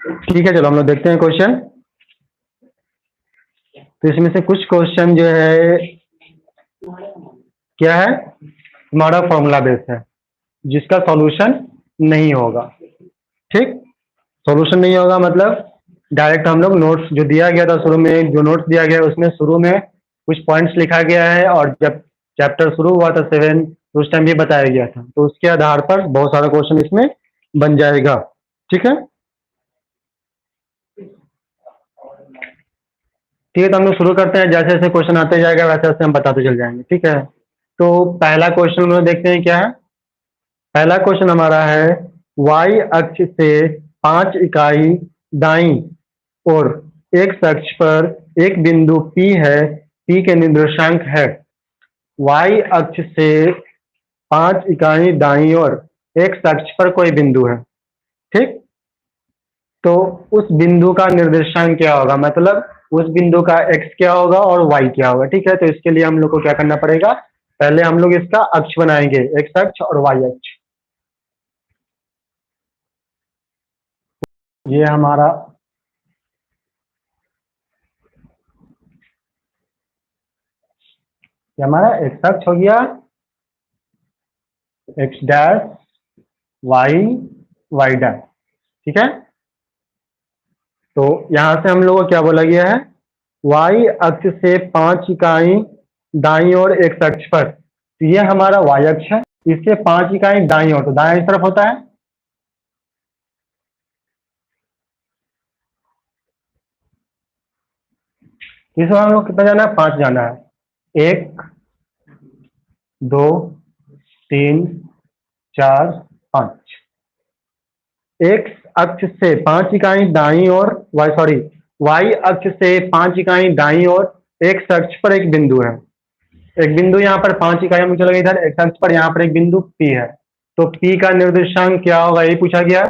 ठीक है, चलो हम लोग देखते हैं क्वेश्चन। तो इसमें से कुछ क्वेश्चन जो है क्या है, हमारा फॉर्मूला बेस है, जिसका सॉल्यूशन नहीं होगा। ठीक, सॉल्यूशन नहीं होगा मतलब डायरेक्ट हम लोग नोट्स जो दिया गया था शुरू में, जो नोट्स दिया गया उसमें शुरू में कुछ पॉइंट्स लिखा गया है, और जब चैप्टर शुरू हुआ था 7 तो उस टाइम भी बताया गया था, तो उसके आधार पर बहुत सारा क्वेश्चन इसमें बन जाएगा। ठीक है, ठीक है, तो हम लोग शुरू करते हैं। जैसे जैसे क्वेश्चन आते जाएगा वैसे वैसे हम बताते चल जाएंगे। ठीक है, तो पहला क्वेश्चन हम लोग देखते हैं क्या है। पहला क्वेश्चन हमारा है, y अक्ष से 5 इकाई दाईं और x अक्ष पर एक बिंदु P है, P के निर्देशांक है। y अक्ष से 5 इकाई दाईं और x अक्ष पर कोई बिंदु है। ठीक, तो उस बिंदु का निर्देशांक क्या होगा, मतलब उस बिंदु का x क्या होगा और y क्या होगा। ठीक है, तो इसके लिए हम लोग को क्या करना पड़ेगा, पहले हम लोग इसका अक्ष बनाएंगे, x अक्ष और y अक्ष। ये हमारा एक्स अक्ष हो गया, X dash, Y, Y dash. ठीक है, तो यहां से हम लोग को क्या बोला गया है, वाई अक्ष से 5 इकाई दाईं ओर एक्स अक्ष पर, तो ये हमारा वाई अक्ष है, इससे 5 इकाई दाईं ओर, तो दाएं तरफ होता है। इस बार हम लोग कितना जाना है, 5 जाना है। 1 2 3 4 5। एक्स अक्ष से 5 इकाई दाईं ओर, वाई अक्ष से 5 इकाई दाईं ओर एक्स अक्ष पर एक बिंदु है। एक बिंदु यहाँ पर 5 इकाई हम चले गए इधर, एक्स अक्ष पर यहाँ पर एक बिंदु P है, तो P का निर्देशांक क्या होगा ये पूछा गया।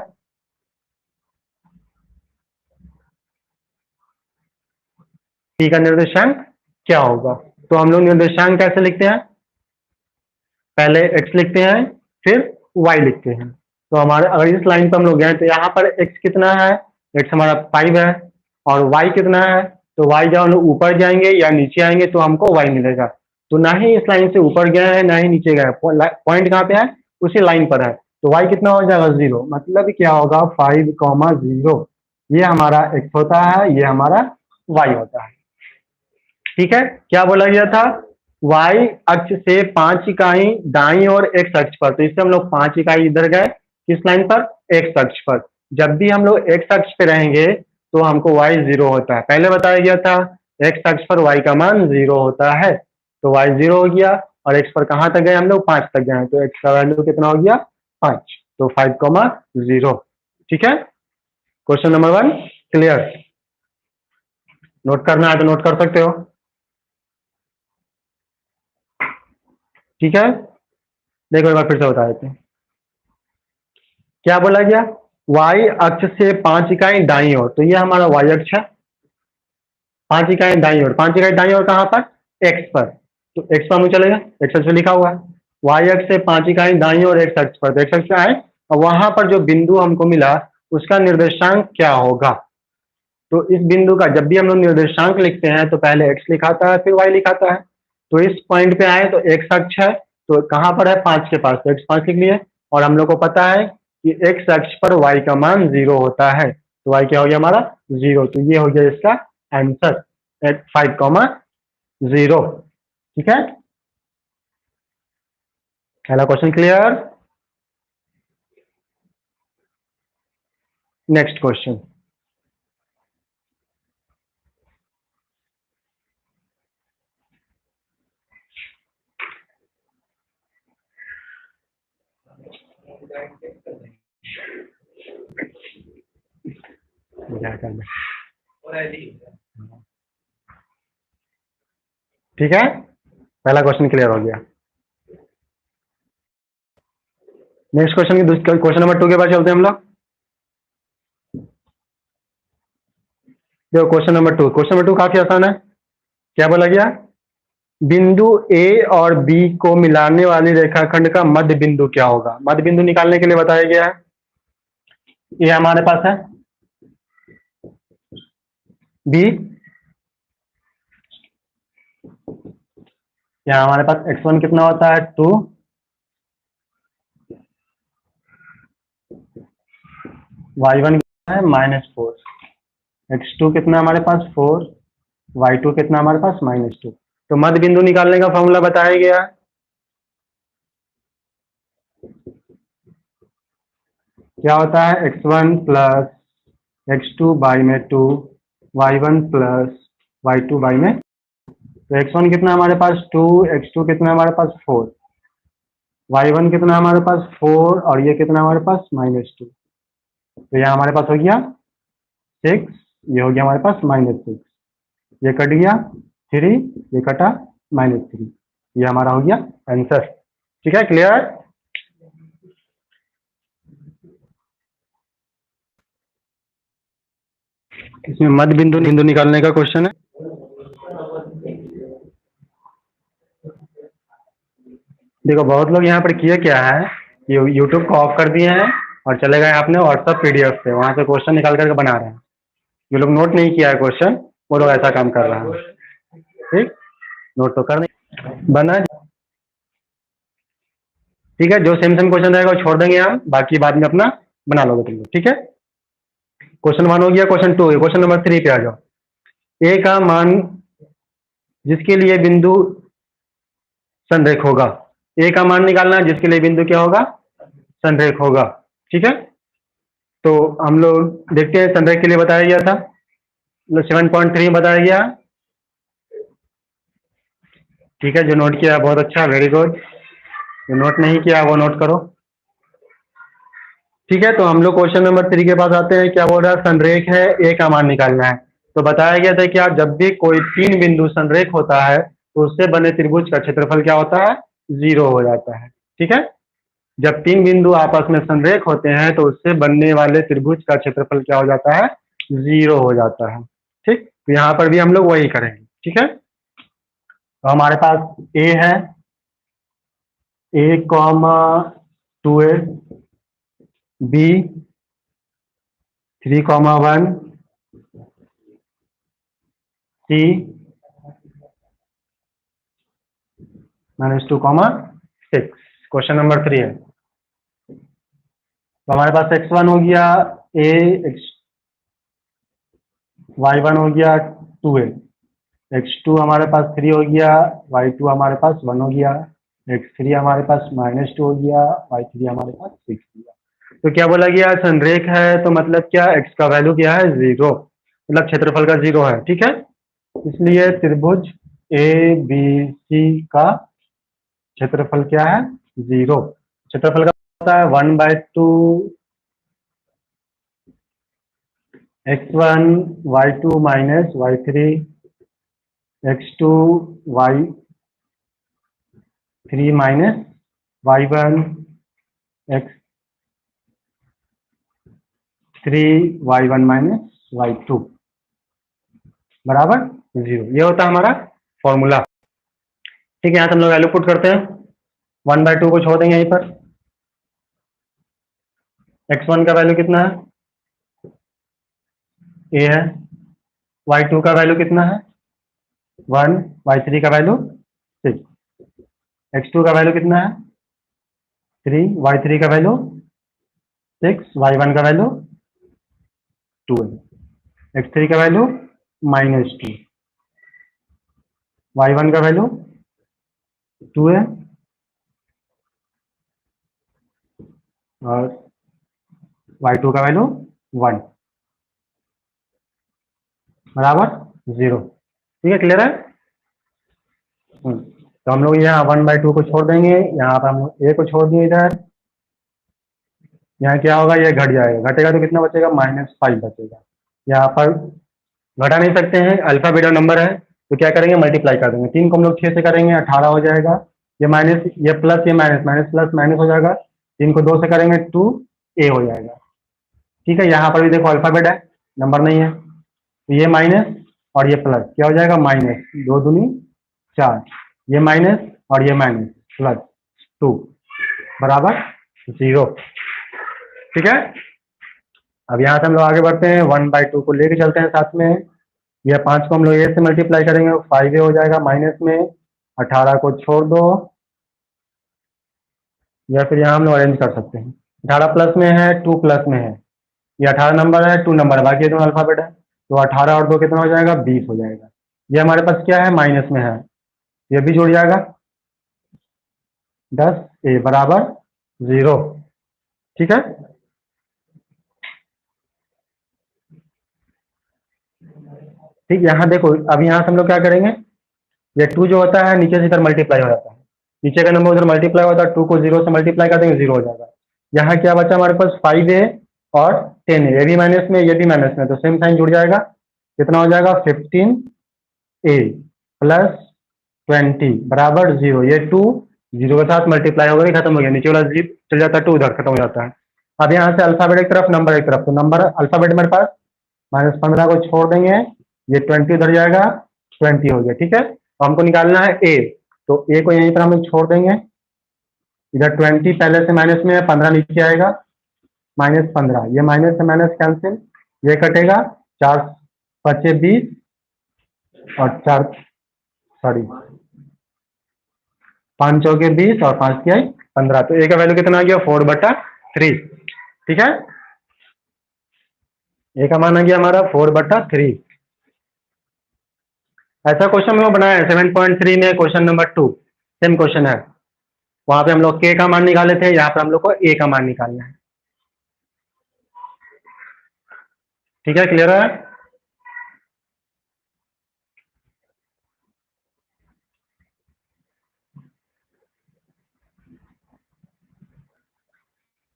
P का निर्देशांक क्या होगा, तो हम लोग निर्देशांक कैसे लिखते हैं, पहले x लिखते हैं फिर y लिखते हैं। तो हमारे अगर इस लाइन पर हम लोग गए तो यहाँ पर x कितना है, x हमारा 5 है, और y कितना है, तो y जब हम लोग ऊपर जाएंगे या नीचे आएंगे तो हमको y मिलेगा। तो ना ही इस लाइन से ऊपर गया है ना ही नीचे गया है, पॉइंट कहाँ पे है, उसी लाइन पर है, तो y कितना हो जाएगा 0, मतलब क्या होगा 5,0। ये हमारा x होता है, ये हमारा y होता है। ठीक है, क्या बोला गया था, y अक्ष से 5 इकाई दाईं और x अक्ष पर, तो इससे हम लोग 5 इकाई इधर गए, किस लाइन पर, x अक्ष पर। जब भी हम लोग x अक्ष पे रहेंगे तो हमको y 0 होता है, पहले बताया गया था x अक्ष पर y का मान 0 होता है, तो y 0 हो गया। और x पर कहां तक गए हम लोग, 5 तक गए, तो x का वैल्यू कितना हो गया 5, तो 5,0। ठीक है, क्वेश्चन नंबर 1 क्लियर। नोट करना है तो नोट कर सकते हो। ठीक है, देखो एक बार फिर से बता देते हैं, क्या बोला गया, y अक्ष से 5 इकाई दाईं ओर, तो ये हमारा y अक्ष है, 5 इकाई दाईं ओर, 5 इकाई दाईं ओर कहां पर, x पर, तो x पर हम चलेगा, x अक्ष लिखा हुआ है, y अक्ष से 5 इकाई दाईं ओर x अक्ष पर, तो x अक्ष आए और वहां पर जो बिंदु हमको मिला उसका निर्देशांक क्या होगा। तो इस बिंदु का जब भी हम लोग निर्देशांक लिखते हैं तो पहले x लिखाता है फिर y लिखाता है, तो इस पॉइंट पे आए तो x अक्ष है, तो कहां पर है 5 के पास, तो x 5 लिख लिए, और हम लोग को पता है कि x अक्ष पर y का मान 0 होता है, तो y क्या हो गया हमारा 0, तो ये हो गया इसका आंसर 5,0। ठीक है, पहला क्वेश्चन क्लियर। नेक्स्ट क्वेश्चन, ठीक है, पहला क्वेश्चन क्लियर हो गया। नेक्स्ट क्वेश्चन की क्वेश्चन नंबर 2 के बाद चलते हैं हम लोग। देखो क्वेश्चन नंबर 2 काफी आसान है। क्या बोला गया, बिंदु A और B को मिलाने वाली रेखाखंड का मध्य बिंदु क्या होगा। मध्य बिंदु निकालने के लिए बताया गया है, ये हमारे पास है बी, यहाँ हमारे पास x1 कितना होता है 2, y1 कितना है -4, x2 कितना हमारे पास 4, y2 कितना हमारे पास -2। तो मध्य बिंदु निकालने का फॉर्मूला बताया गया। क्या होता है x1 प्लस x2 बाई में 2, y1 प्लस y2 बाई में। तो x1 कितना हमारे पास 2, x2 कितना हमारे पास 4, y1 कितना हमारे पास 4 और ये कितना हमारे पास -2। तो यहाँ हमारे पास हो गया 6, ये हो गया हमारे पास -6, ये कट गया 3, ये कटा -3, ये हमारा हो गया आंसर। ठीक है, क्लियर? इसमें मध्य बिंदु निकालने का क्वेश्चन है। देखो बहुत लोग यहाँ पर किए क्या है, यूट्यूब को ऑफ कर दिए हैं और चले गए अपने व्हाट्सएप पीडीएफ पे, वहां से क्वेश्चन निकाल करके बना रहे हैं। जो लोग नोट नहीं किया है क्वेश्चन, वो लोग ऐसा काम कर रहे हैं। ठीक, नोट तो कर नहीं बना। ठीक है, जो सेम क्वेश्चन रहेगा वो छोड़ देंगे हम, बाकी बाद में अपना बना लोगे तुम लोग। ठीक है, क्वेश्चन 1 हो गया, क्वेश्चन 2 है, क्वेश्चन नंबर 3 पे आ जाओ। ए का मान जिसके लिए बिंदु संरेख होगा, ए का मान निकालना है जिसके लिए बिंदु क्या होगा, संरेख होगा। ठीक है, तो हम लोग देखते हैं, संरेख के लिए बताया गया था 7.3 बताया गया। ठीक है, जो नोट किया बहुत अच्छा, वेरी गुड। जो नोट नहीं किया वो नोट करो। ठीक है, तो हम लोग क्वेश्चन नंबर 3 के पास आते हैं। क्या बोल रहा है, संरेख है, ए का मान निकालना है। तो बताया गया था कि आप जब भी कोई 3 बिंदु संरेख होता है तो उससे बने त्रिभुज का क्षेत्रफल क्या होता है, 0 हो जाता है। ठीक है, जब 3 बिंदु आपस में संरेख होते हैं तो उससे बनने वाले त्रिभुज का क्षेत्रफल क्या हो जाता है, 0 हो जाता है। ठीक, तो यहाँ पर भी हम लोग वही करेंगे। ठीक है, तो हमारे पास ए है, a, 2a, b 3, 1, c -2, 6। Question number 3 है। तो हमारे पास x1 हो गया a, y1 हो गया 2a, x2 हमारे पास 3 हो गया, y2 हमारे पास 1 हो गया, x3 हमारे पास -2 हो गया, y3 हमारे पास 6 हो गया। तो क्या बोला गया, संरेख है तो मतलब क्या, x का वैल्यू क्या है, 0, मतलब क्षेत्रफल का 0 है। ठीक है, इसलिए त्रिभुज ए बी सी का क्षेत्रफल क्या है, 0। क्षेत्रफल का होता है 1/2 x1 y2 minus y3 x2 y3 minus y1 x3 y1 minus y2 बराबर 0। ये होता है हमारा फॉर्मूला। ठीक है, यहाँ से हम लोग वैल्यू पुट करते हैं, 1/2 को छोड़ देंगे यहीं पर। x1 का वैल्यू कितना है, a है, y2 का वैल्यू कितना है 1, y3 का वैल्यू 6, x2 का वैल्यू कितना है 3, y3 का वैल्यू 6, y1 का वैल्यू 2 है, x3 का वैल्यू -2, y1 का वैल्यू 2 है और y2 का वैल्यू 1 बराबर 0। ठीक है, क्लियर है? तो हम लोग यहाँ 1/2 को छोड़ देंगे, यहाँ पर हम a को छोड़ दिए इधर, यहाँ क्या होगा, ये घट जाएगा, घटेगा तो कितना बचेगा, -5 बचेगा। यहाँ पर घटा नहीं सकते हैं, अल्फा बीटा नंबर है, तो क्या करेंगे, मल्टीप्लाई कर देंगे। 3 को हम लोग 6 से करेंगे, 18 हो जाएगा। ये माइनस, ये प्लस, ये माइनस, माइनस प्लस माइनस हो जाएगा। 3 को 2 से करेंगे 2a हो जाएगा। ठीक है, यहाँ पर भी देखो अल्फाबेट है, नंबर नहीं है, तो ये माइनस और ये प्लस क्या हो जाएगा, माइनस 2 दूनी 4, ये माइनस और ये माइनस प्लस 2 बराबर 0। ठीक है, अब यहाँ से हम लोग आगे बढ़ते हैं, 1/2 को लेके चलते हैं साथ में। ये 5 को हम लोग ए से मल्टीप्लाई करेंगे, 5 हो जाएगा, माइनस में 18 को छोड़ दो, या फिर यहाँ हम लोग अरेंज कर सकते हैं। 18 प्लस में है, 2 प्लस में है, ये 18 नंबर है, 2 नंबर है, बाकी दोनों अल्फाबेट है, तो 18 और 2 कितना हो जाएगा, 20 हो जाएगा। ये हमारे पास क्या है, माइनस में है, ये भी जुड़ जाएगा, 10 ए बराबर 0। ठीक है, ठीक। यहाँ देखो, अब यहाँ से हम लोग क्या करेंगे, ये 2 जो होता है नीचे से इधर मल्टीप्लाई हो जाता है, नीचे का नंबर उधर मल्टीप्लाई होता है, 2 को 0 से मल्टीप्लाई कर देंगे, 0 हो जाएगा। यहाँ क्या बचा हमारे पास, 5a और 10a, ये भी माइनस में, ये भी माइनस में, तो सेम साइन जुड़ जाएगा, कितना हो जाएगा, 15a प्लस 20 बराबर 0। ये 2 0 के साथ मल्टीप्लाई हो गई, खत्म हो गया, नीचे वाला 0 चल जाता है, 2 उधर खत्म हो जाता है। अब यहाँ से अल्फाबेट एक तरफ, नंबर एक तरफ, तो नंबर अल्फाबेट मेरे पास -15 को छोड़ देंगे, ये 20 उधर जाएगा, 20 हो गया। ठीक है, तो हमको निकालना है ए, तो ए को यहीं पर हम लोग छोड़ देंगे, इधर 20 पहले से माइनस में है, 15 नीचे आएगा, -15, ये माइनस से माइनस कैंसिल, ये कटेगा, 4 बचे 20 और 4 सॉरी 5 चौके 20 और 5 की आई 15, तो ए का वैल्यू कितना आ गया, 4/3। ठीक है, ए का मान आ गया हमारा 4/3। ऐसा क्वेश्चन हम लोग बनाया है 7.3 में, क्वेश्चन नंबर 2 सेम क्वेश्चन है, वहां पे हम लोग के का मान निकाले थे, यहाँ पे हम लोग को ए का मान निकालना है। ठीक है, क्लियर है?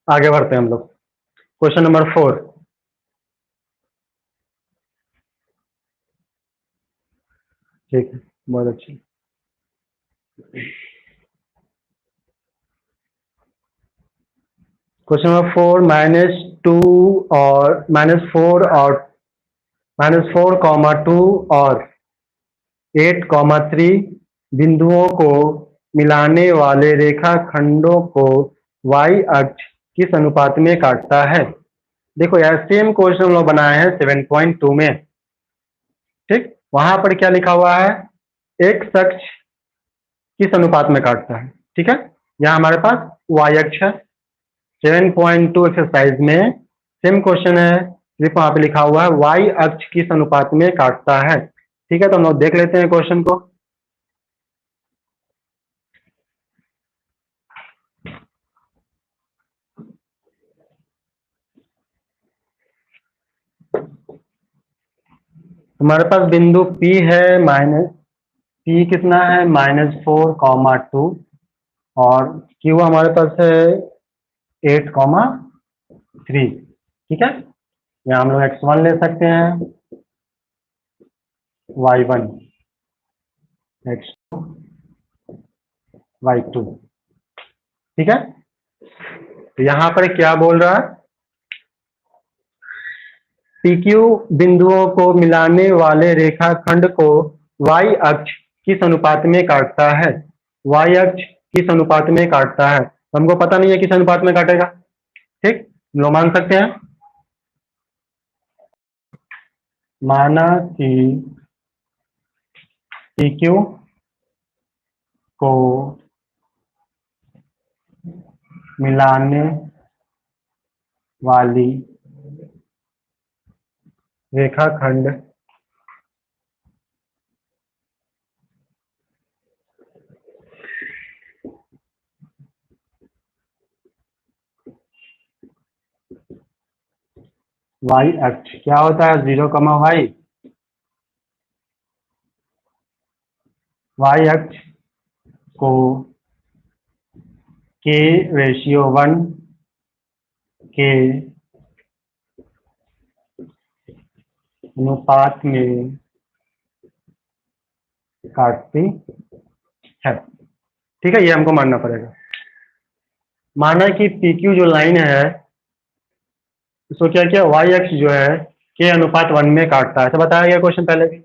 आगे बढ़ते हैं हम लोग, क्वेश्चन नंबर 4। ठीक है, बहुत अच्छी। क्वेश्चन नंबर 4, -2 और -4 और -4, 2 और 8, 3 बिंदुओं को मिलाने वाले रेखाखंडों को y अक्ष किस अनुपात में काटता है? देखो यार, सेम क्वेश्चन हम लोग बनाए हैं 7.2 में। ठीक, वहां पर क्या लिखा हुआ है, x अक्ष किस अनुपात में काटता है। ठीक है, यहाँ हमारे पास y अक्ष है। 7.2 एक्सरसाइज में सेम क्वेश्चन है, सिर्फ वहां पे लिखा हुआ है y अक्ष किस अनुपात में काटता है। ठीक है, तो हम लोग देख लेते हैं क्वेश्चन को। हमारे पास बिंदु P है, P कितना है, -4, 2 और Q हमारे पास है 8, 3। ठीक है, यहाँ हम लोग x1 ले सकते हैं, y1, x2, y2। ठीक है, तो यहाँ पर क्या बोल रहा है, PQ बिंदुओं को मिलाने वाले रेखाखंड को y अक्ष किस अनुपात में काटता है, y अक्ष किस अनुपात में काटता है, तो हमको पता नहीं है किस अनुपात में काटेगा। ठीक, लोग मान सकते हैं, माना कि PQ को मिलाने वाली रेखाखंड y अक्ष क्या होता है, 0, y अक्ष को k/1 के अनुपात में काटती है। ठीक है, ये हमको मानना पड़ेगा। माना कि PQ जो लाइन है इसको क्या किया, y अक्ष जो है k/1 में काटता है, ऐसा बताया गया क्वेश्चन पहले भी,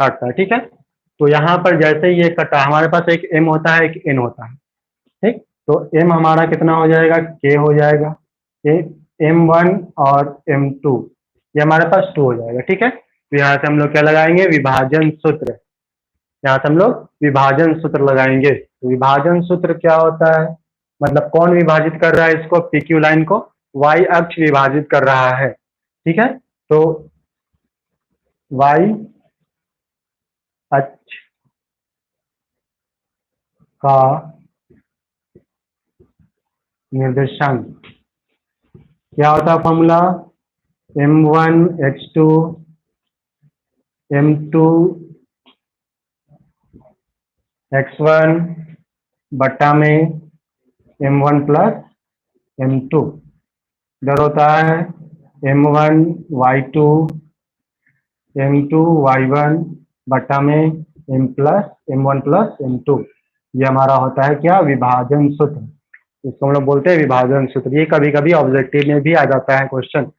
काटता है। ठीक है, तो यहाँ पर जैसे ये कटा, हमारे पास एक m होता है, एक n होता है। ठीक, तो m हमारा कितना हो जाएगा, k हो जाएगा, M1 और M2, ये हमारे पास 2 हो जाएगा। ठीक है, तो यहाँ से हम लोग क्या लगाएंगे, विभाजन सूत्र। यहाँ से हम लोग विभाजन सूत्र लगाएंगे। तो विभाजन सूत्र क्या होता है, मतलब कौन विभाजित कर रहा है इसको, PQ लाइन को y अक्ष विभाजित कर रहा है। ठीक है, तो y अक्ष का निर्देशांक क्या होता है, formula m1 h2 m2 x1 बट्टा में m1 प्लस m2 इधर होता है m1 y2 m2 y1 बट्टा में m1 प्लस m2। ये हमारा होता है क्या, विभाजन सूत्र। इसको हम लोग बोलते हैं विभाजन सूत्र। ये कभी कभी ऑब्जेक्टिव में भी आ जाता है क्वेश्चन,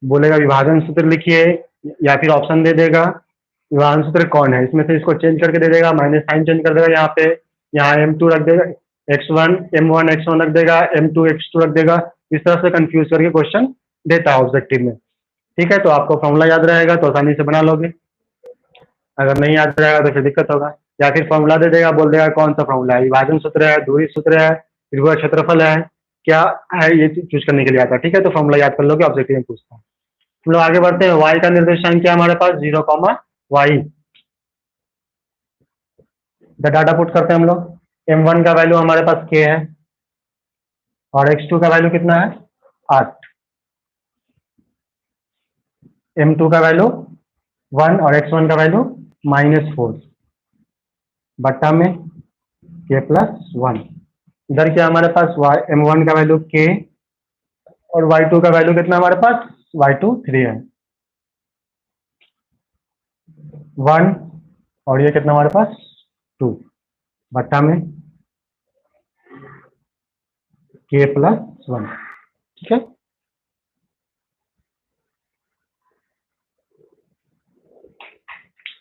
बोलेगा विभाजन सूत्र लिखिए, या फिर ऑप्शन दे देगा विभाजन सूत्र कौन है, इसमें से इसको चेंज करके दे देगा, माइनस साइन चेंज कर देगा, यहाँ पे यहाँ m2 रख देगा, x1 m1 x1 रख देगा, m2 x2 रख देगा। इस तरह से कंफ्यूज करके क्वेश्चन देता है ऑब्जेक्टिव में। ठीक है, तो आपको फॉर्मूला याद रहेगा तो आसानी से बना लोगे, अगर नहीं याद रहेगा तो फिर दिक्कत होगा। या फिर फॉर्मूला दे देगा, बोल देगा कौन सा फॉर्मूला है, विभाजन सूत्र है, दूरी सूत्र है, त्रिभुज क्षेत्रफल है, क्या है, ये चूज करने के लिए आता है। ठीक है, तो फॉर्मूला याद कर लोगे, ऑब्जेक्टिव में पूछता है। हम लोग आगे बढ़ते हैं। y का निर्देशांक क्या हमारे पास, 0, y। डाटा पुट करते हैं हम लोग। m1 का वैल्यू हमारे पास k है और x2 का वैल्यू कितना है, 8। m2 का वैल्यू 1 और x1 का वैल्यू -4 बट्टा में k प्लस 1। इधर क्या हमारे पास m1 का वैल्यू k और y2 का वैल्यू कितना हमारे पास, y2 3 है, 1 और ये कितना हमारे पास 2 बट्टा में k प्लस 1। ठीक है,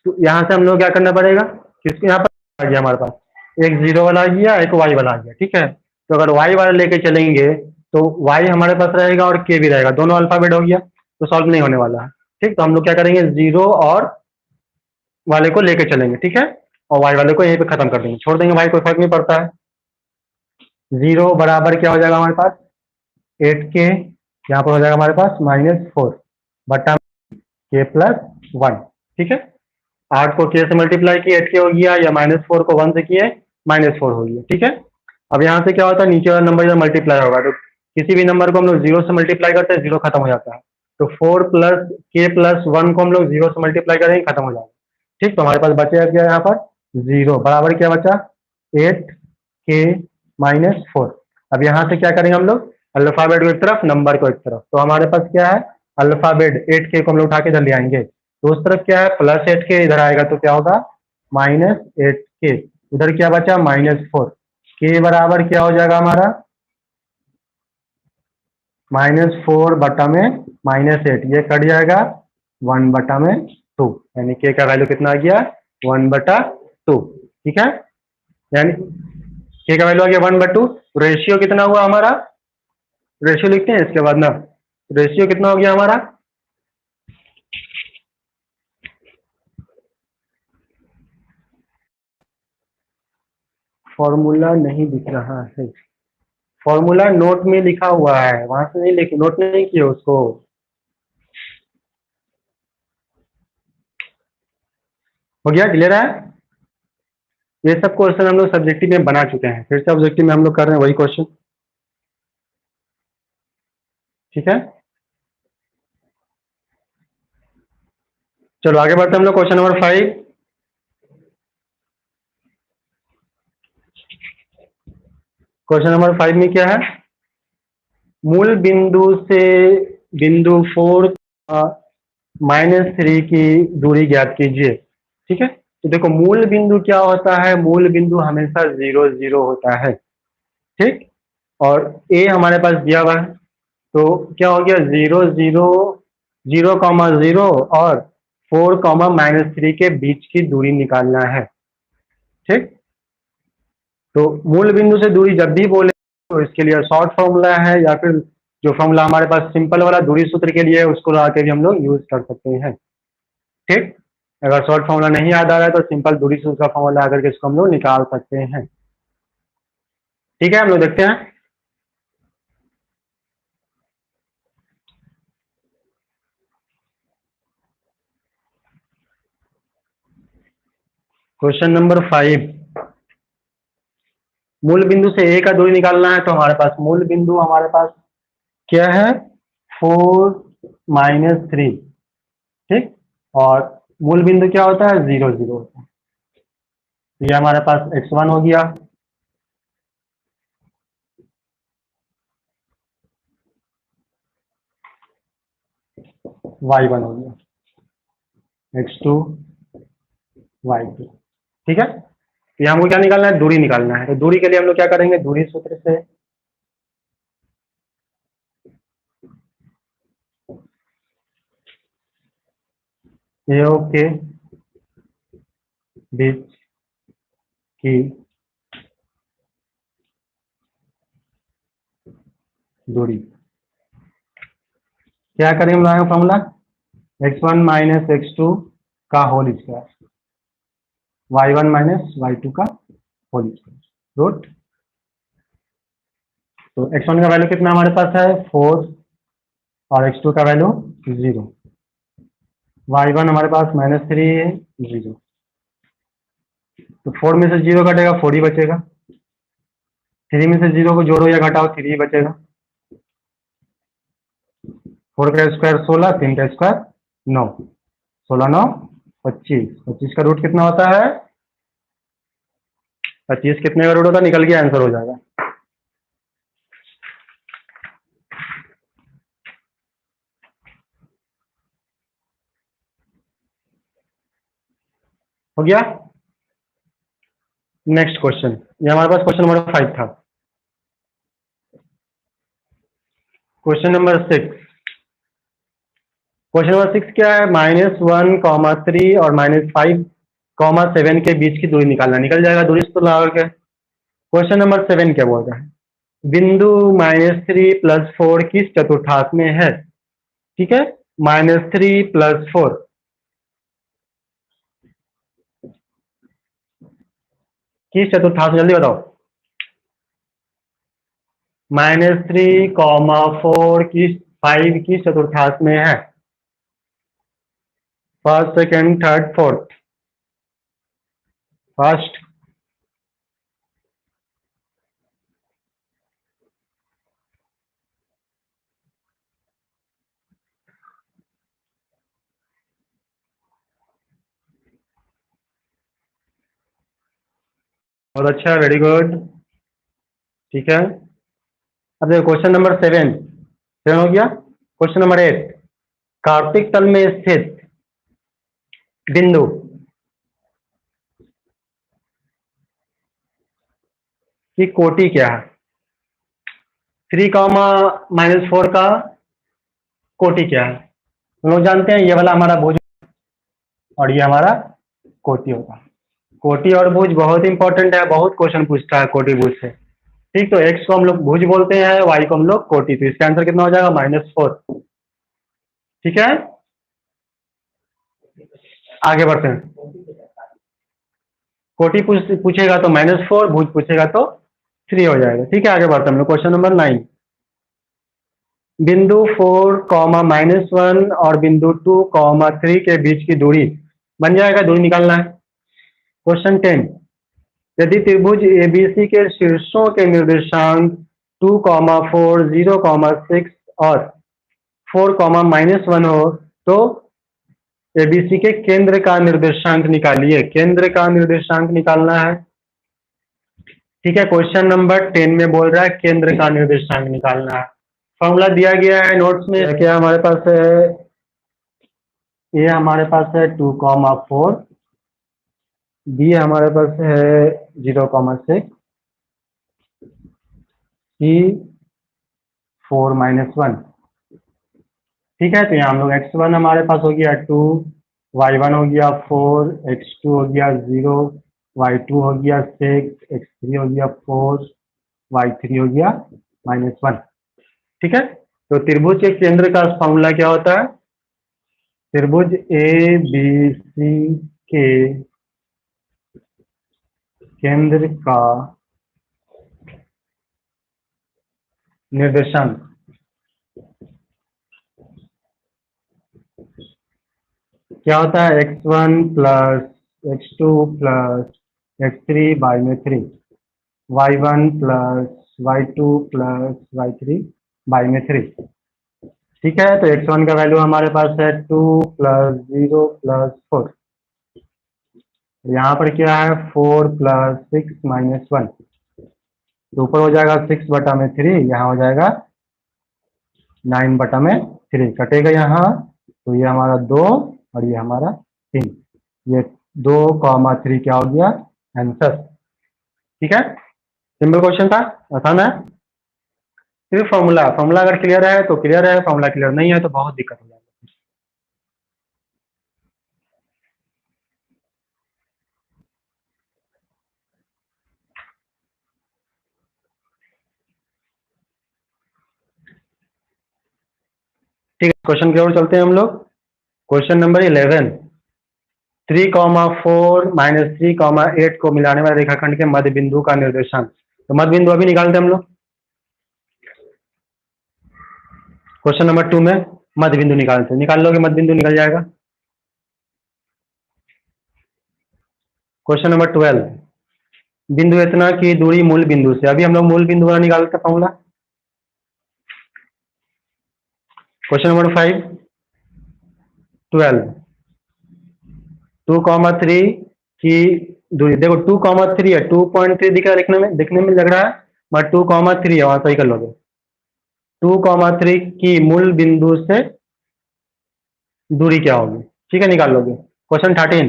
तो यहां से हम लोग क्या करना पड़ेगा, किसको यहाँ पर आ गया हमारे पास, एक 0 वाला आ गया, एक y वाला आ गया। ठीक है, तो अगर y वाला लेके चलेंगे तो y हमारे पास रहेगा और k भी रहेगा, दोनों अल्फाबेट हो गया, तो सॉल्व नहीं होने वाला है। ठीक, तो हम लोग क्या करेंगे, 0 और वाले को लेके चलेंगे। ठीक है, और y वाले को यहीं पे खत्म कर देंगे, छोड़ देंगे, y कोई फर्क नहीं पड़ता है। 0 बराबर क्या हो जाएगा हमारे पास, 8k, यहाँ पर हो जाएगा हमारे पास -4 बट्टा k प्लस 1। ठीक है, 8 को k से मल्टीप्लाई किए 8k हो गया, या -4 को 1 से किए -4 हो गया। ठीक है, अब यहाँ से क्या होता है, नीचे वाला नंबर जब मल्टीप्लाई होगा तो किसी भी नंबर को हम लोग 0 से मल्टीप्लाई करते हैं, 0 खत्म हो जाता है, तो 4 प्लस k प्लस 1 को हम लोग 0 से मल्टीप्लाई करेंगे, खत्म हो जाएगा। ठीक, तो हमारे पास बचेगा क्या यहाँ पर, 0 बराबर क्या बचा, 8k -4। अब यहाँ से क्या करेंगे हम लोग, अल्फाबेट को एक तरफ, नंबर को एक तरफ, तो हमारे पास क्या है, अल्फाबेट 8k को हम लोग उठा के इधर ले आएंगे, तो उस तरफ क्या है +8k, इधर आएगा तो क्या होगा -8k, उधर क्या बचा -4, k बराबर क्या हो जाएगा हमारा -4 बटा में -8, ये कट जाएगा 1 बटा में 2, यानी k का वैल्यू कितना आ गया 1/2। ठीक है, यानी k का वैल्यू आ गया 1/2। रेशियो कितना हुआ हमारा, रेशियो लिखते हैं इसके बाद ना, रेशियो कितना हो गया हमारा, फॉर्मूला नहीं दिख रहा है, फॉर्मूला नोट में लिखा हुआ है, वहां से नहीं लिखे, नोट नहीं किए उसको। हो गया, क्लियर है। ये सब क्वेश्चन हम लोग सब्जेक्टिव में बना चुके हैं, फिर से ऑब्जेक्टिव में हम लोग कर रहे हैं वही क्वेश्चन। ठीक है, चलो आगे बढ़ते हैं हम लोग, क्वेश्चन नंबर 5। क्वेश्चन नंबर 5 में क्या है, मूल बिंदु से बिंदु 4 -3 की दूरी ज्ञात कीजिए। ठीक है, तो देखो मूल बिंदु क्या होता है, मूल बिंदु हमेशा 0 0 होता है। ठीक, और a हमारे पास दिया हुआ है, तो क्या हो गया 0 0 0,0 और 4, -3 के बीच की दूरी निकालना है। ठीक, तो मूल बिंदु से दूरी जब भी बोले तो इसके लिए शॉर्ट फॉर्मूला है, या फिर जो फॉर्मूला हमारे पास सिंपल वाला दूरी सूत्र के लिए है उसको लगा के भी हम लोग यूज कर सकते हैं। ठीक, अगर शॉर्ट फॉर्मूला नहीं याद आ रहा है तो सिंपल दूरी सूत्र का फॉर्मूला आकर के इसको हम लोग निकाल सकते हैं। ठीक है, हम लोग देखते हैं। क्वेश्चन नंबर 5, मूल बिंदु से ए का दूरी निकालना है। तो हमारे पास मूल बिंदु हमारे पास क्या है, 4 - 3, ठीक, और मूल बिंदु क्या होता है, 0 0 होता है। तो ये हमारे पास x1 हो गया, y1 हो गया, x2 y2। ठीक है, तो ये हमको क्या निकालना है, दूरी निकालना है। तो दूरी के लिए हम लोग क्या करेंगे, दूरी सूत्र से AO के बीच की दूरी, क्या करेंगे हम लोग फॉर्मूला, x1 - x2 का होल स्क्वायर, y1 - y2 का होल स्क्वायर रूट। तो x1 का वैल्यू कितना हमारे पास है, 4, और x2 का वैल्यू 0, y1 हमारे पास -3 है, 0। तो 4 में से 0 कटेगा, 4 ही बचेगा। 3 में से 0 को जोड़ो या घटाओ, 3 ही बचेगा। 4 का स्क्वायर 16, 3 का स्क्वायर 9, 16 9 25, 25 का रूट कितना होता है, 25 कितने का रूट होता है, निकल के आंसर हो जाएगा। हो गया। नेक्स्ट क्वेश्चन, ये हमारे पास क्वेश्चन नंबर 5 था। क्वेश्चन नंबर 6, क्वेश्चन नंबर 6 क्या है, -1, 3 और -5, 7 के बीच की दूरी निकालना। निकल जाएगा दूरी सूत्र लगा के। क्वेश्चन नंबर 7 क्या बोल रहा है, बिंदु -3 + 4 किस चतुर्थांश में है। ठीक है, -3 + 4 किस चतुर्थांश में, जल्दी बताओ। -3, 4 किस 5 किस चतुर्थांश में है, first second third fourth, first. बहुत अच्छा, वेरी गुड। ठीक है, अब देखो क्वेश्चन नंबर 7 हो गया। क्वेश्चन नंबर 8, कार्तिक तल में स्थित बिंदु की कोटि क्या है। 3, -4 का कोटि क्या है, हम लोग जानते हैं ये वाला हमारा भुज और ये हमारा कोटि होगा। कोटि और भुज बहुत इंपॉर्टेंट है, बहुत क्वेश्चन पूछता है कोटि भुज से। ठीक, तो x को हम लोग भुज बोलते हैं, y को हम लोग कोटि। तो इसका आंसर कितना हो जाएगा, -4। ठीक है, आगे बढ़ते हैं। कोटि पूछेगा तो -4, भुज पूछेगा तो 3 हो जाएगा। ठीक है, आगे बढ़ते हैं हम लोग। क्वेश्चन नंबर 9, बिंदु 4, -1 और बिंदु 2, 3 के बीच की दूरी बन जाएगा, दूरी निकालना है। क्वेश्चन 10, यदि त्रिभुज एबीसी के शीर्षों के निर्देशांक 2, 4, 0, 6 और 4, -1 हो तो एबीसी के केंद्र का निर्देशांक निकालिए। केंद्र का निर्देशांक निकालना है। ठीक है, क्वेश्चन नंबर 10 में बोल रहा है केंद्र का निर्देशांक निकालना है। फॉर्मूला दिया गया है नोट्स में, क्या हमारे पास है, ये हमारे पास है 2, 4, बी हमारे पास है 0, 6, सी 4, -1। ठीक है, तो यहाँ हम लोग x1 हमारे पास हो गया 2, y1 हो गया 4, x2 हो गया 0, y2 हो गया 6, x3 हो गया 4, y3 हो गया -1। ठीक है, तो त्रिभुज के केंद्र का फॉर्मूला क्या होता है, त्रिभुज ए बी सी के केंद्र का निर्देशांक क्या होता है? x1 plus x2 plus x3 by में 3, y1 plus y2 plus y3 by में 3। ठीक है, तो x1 का वैल्यू हमारे पास है 2 प्लस 0 प्लस 4। यहाँ पर क्या है? 4 प्लस 6 माइनस 1। तो ऊपर हो जाएगा 6 बटा में 3, यहाँ हो जाएगा 9 बटा में 3, कटेगा यहाँ। तो ये हमारा 2 और ये हमारा 3, ये 2,3 क्या हो गया? आंसर। ठीक है, सिंपल क्वेश्चन था, आसान है। सिर्फ फॉर्मूला फॉर्मूला अगर क्लियर है तो क्लियर है, फॉर्मूला क्लियर नहीं है तो बहुत दिक्कत हो जाएगी। ठीक है, क्वेश्चन की ओर चलते हैं हम लोग। क्वेश्चन नंबर 11, 3,4 माइनस 3,8 को मिलाने वाले रेखाखंड के मध्य बिंदु का निर्देशांक। तो मध्य बिंदु अभी निकालते हैं हम लोग। क्वेश्चन नंबर 2 में मध्य बिंदु निकालते हैं, निकाल लोगे मध्य बिंदु निकल जाएगा। क्वेश्चन नंबर 12, बिंदु इतना की दूरी मूल बिंदु से। अभी हम लोग मूल बिंदु वाला निकालते हैं फॉर्मूला। क्वेश्चन नंबर 5, 12, 2,3 की दूरी। देखो 2,3 है, 2.3 दिख रहा है, दिखने में लग रहा है, बट 2,3 है, वहां सही कर लोगे। 2,3 की मूल बिंदु से दूरी क्या होगी? ठीक है, निकाल लोगे। क्वेश्चन 13,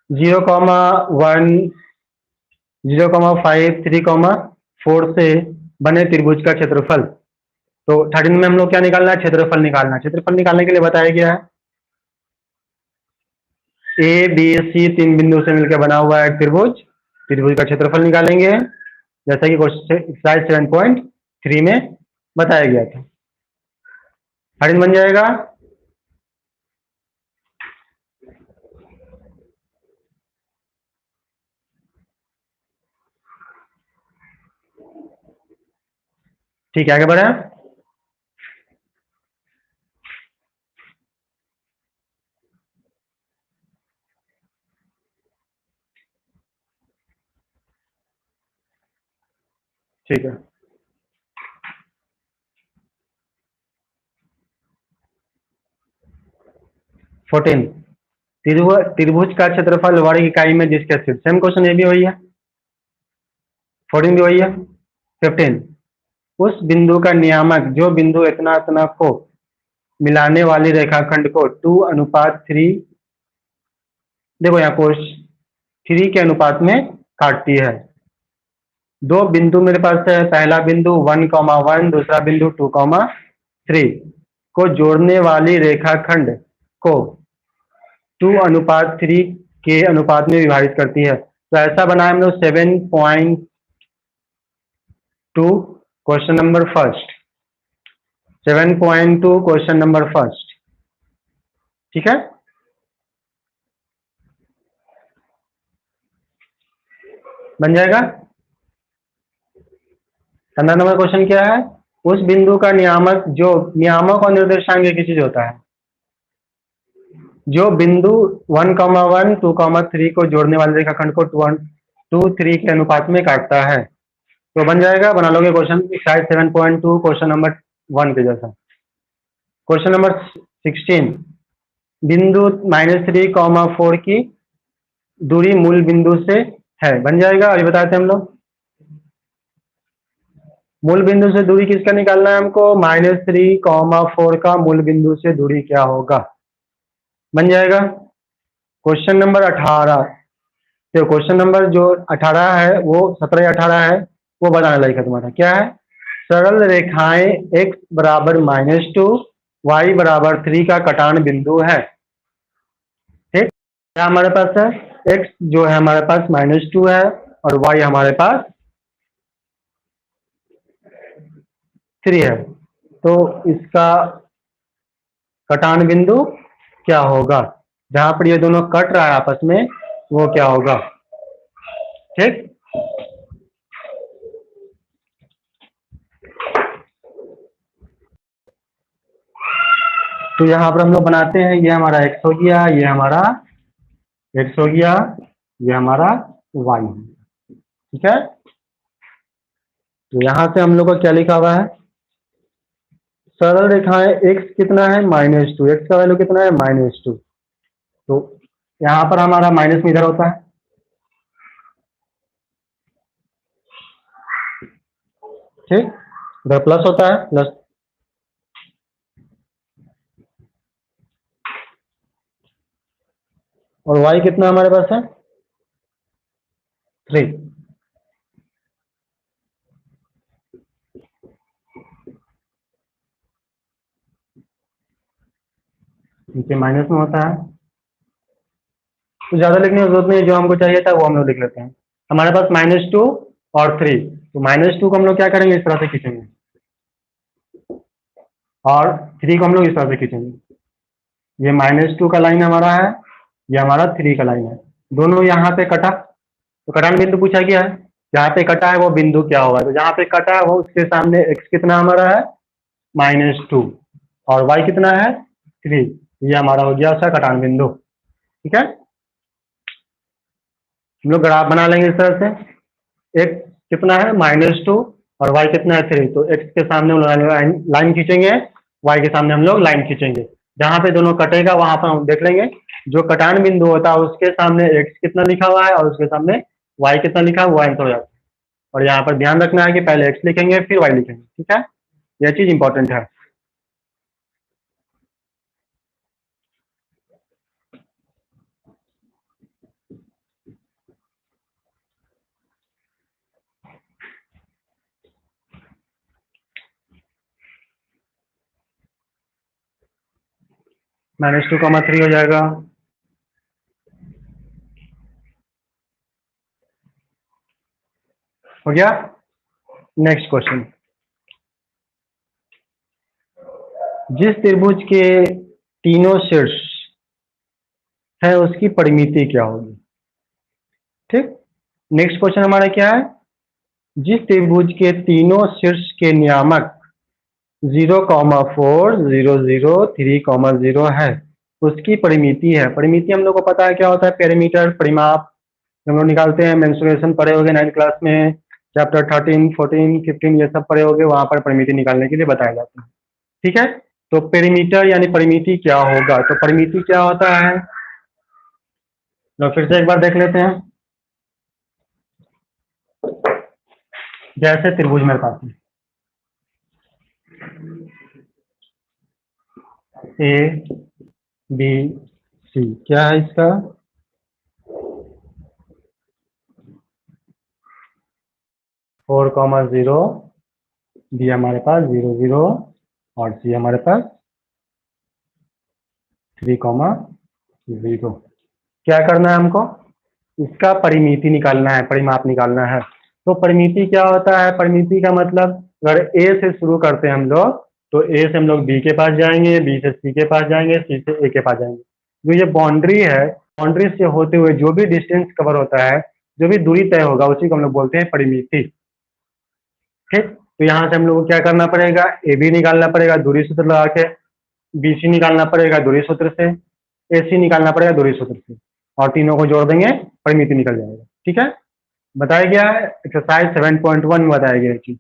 0,1, 0,5, 3,4 से बने त्रिभुज का क्षेत्रफल। तो 13 में हम लोग क्या निकालना है? क्षेत्रफल निकालना है। क्षेत्रफल निकालने के लिए बताया गया है ए बी सी 3 बिंदु से मिलकर बना हुआ है त्रिभुज। त्रिभुज का क्षेत्रफल निकालेंगे, जैसा कि क्वेश्चन एक्सरसाइज 7.3 में बताया गया था। 13 बन जाएगा ठीक है, आगे बढ़े। ठीक है, 14, त्रिभुज का क्षेत्रफल वर्ग इकाई में जिसके स्थित। सेम क्वेश्चन ये भी वही है, 14 भी वही है। 15, उस बिंदु का नियामक जो बिंदु इतना इतना को मिलाने वाली रेखाखंड को 2:3, देखो यहाँ कोश 3 के अनुपात में काटती है। दो बिंदु मेरे पास है, पहला बिंदु 1,1, दूसरा बिंदु 2,3 को जोड़ने वाली रेखाखंड को 2:3 के अनुपात में विभाजित करती है। तो ऐसा बना है हम लोग 7.2 question number first, 7.2 question number first. ठीक है, बन जाएगा। 15 नंबर क्वेश्चन क्या है? उस बिंदु का नियामक, जो नियामक और निर्देशांक एक ही चीज होता है, जो बिंदु 1,1, 2,3 को जोड़ने वाले रेखाखंड को 2:3 के अनुपात में काटता है। तो बन जाएगा, बना लोगे क्वेश्चन शायद 7.2 क्वेश्चन नंबर 1 के जैसा। क्वेश्चन नंबर 16, बिंदु -3,4 की दूरी मूल बिंदु से है। बन जाएगा, अभी बताते हैं हम लोग। मूल बिंदु से दूरी किसका निकालना है हमको? -3,4 का मूल बिंदु से दूरी क्या होगा? बन जाएगा। क्वेश्चन नंबर 18, तो क्वेश्चन नंबर जो 18 है वो 17 या 18 है, वो बनाने लायक है तुम्हारा। क्या है? सरल रेखाएं x बराबर -2, y बराबर 3 का कटान बिंदु है। ठीक, क्या हमारे पास है? x जो है हमारे पास -2 है और y हमारे पास 3 है। तो इसका कटान बिंदु क्या होगा, जहां पर ये दोनों कट रहा है आपस में, वो क्या होगा। ठीक, तो यहाँ पर हम लोग बनाते हैं, ये हमारा x हो गया, ये हमारा x हो गया, ये हमारा y है। ठीक है, तो यहाँ से हम लोग का क्या लिखा हुआ है, सरल रेखाएं x कितना है -2, x का वैल्यू कितना है -2, तो यहाँ पर हमारा माइनस में इधर होता है, ठीक, इधर प्लस होता है, प्लस, और y कितना हमारे पास है 3, नीचे माइनस में होता है, तो ज्यादा लिखने की जरूरत नहीं है, जो हमको चाहिए था वो हम लोग लिख लेते हैं। हमारे पास -2 और 3, तो -2 को हम लोग क्या करेंगे, इस तरह से खींचेंगे, और 3 को हम लोग इस तरह से खींचेंगे। ये -2 का लाइन हमारा है, ये हमारा 3 का लाइन है, दोनों यहाँ पे कटा, तो कटान बिंदु पूछा गया है, जहाँ पे कटा है वो बिंदु क्या होगा, तो जहाँ पे कटा है वो उसके सामने x कितना हमारा है -2, और y कितना है 3, ये हमारा हो गया उसका कटान बिंदु। ठीक है, हम लोग ग्राफ बना लेंगे इस तरह से, x कितना है -2 और y कितना है 3, तो x के सामने हम लोग लाइन खींचेंगे, y के सामने हम लोग लाइन खींचेंगे, जहां पे दोनों कटेगा वहां पर हम देख लेंगे, जो कटान बिंदु होता है उसके सामने x कितना लिखा हुआ है और उसके सामने y कितना लिखा है वो आंसर हो जाता है। और यहाँ पर ध्यान रखना है कि पहले x लिखेंगे फिर y लिखेंगे। ठीक है, यह चीज इंपॉर्टेंट है। -2, 3 हो जाएगा, हो गया। नेक्स्ट क्वेश्चन, जिस त्रिभुज के तीनों शीर्ष है उसकी परिमिति क्या होगी। ठीक, नेक्स्ट क्वेश्चन हमारा क्या है, जिस त्रिभुज के तीनों शीर्ष के नियामक 0,4 0 0 3,0 है उसकी परिमिति है। परिमिति हम लोग को पता है क्या होता है, पेरीमीटर, परिमाप, हम लोग निकालते हैं, मेंसुरेशन पढ़े होगे 9th क्लास में, चैप्टर 13 14 15 ये सब पढ़े होगे, वहां पर परिमिति निकालने के लिए बताया जाता है। ठीक है, तो पेरीमीटर यानी परिमिति क्या होगा, तो परिमिति क्या होता है, तो फिर से एक बार देख लेते हैं। जैसे त्रिभुज मेरे पास है ए बी सी, क्या है इसका 4,0, बी हमारे पास 0 0 और सी हमारे पास 3,0। क्या करना है हमको, इसका परिमिति निकालना है, परिमाप निकालना है। तो परिमिति क्या होता है, परिमिति का मतलब अगर ए से शुरू करते हैं हम लोग, तो ए से हम लोग बी के पास जाएंगे, बी से सी के पास जाएंगे, सी से ए के पास जाएंगे। जो ये बाउंड्री है, बाउंड्री से होते हुए जो भी डिस्टेंस कवर होता है, जो भी दूरी तय होगा, उसी को हम लोग बोलते हैं परिमिति। ठीक, तो यहाँ से हम लोग को क्या करना पड़ेगा, ए बी निकालना पड़ेगा दूरी सूत्र लगा के, बी सी निकालना पड़ेगा दूरी सूत्र से, ए सी निकालना पड़ेगा दूरी सूत्र से, और तीनों को जोड़ देंगे परिमिति निकल जाएगा। ठीक है, बताया गया है एक्सरसाइज 7.1 में बताया गया है चीज।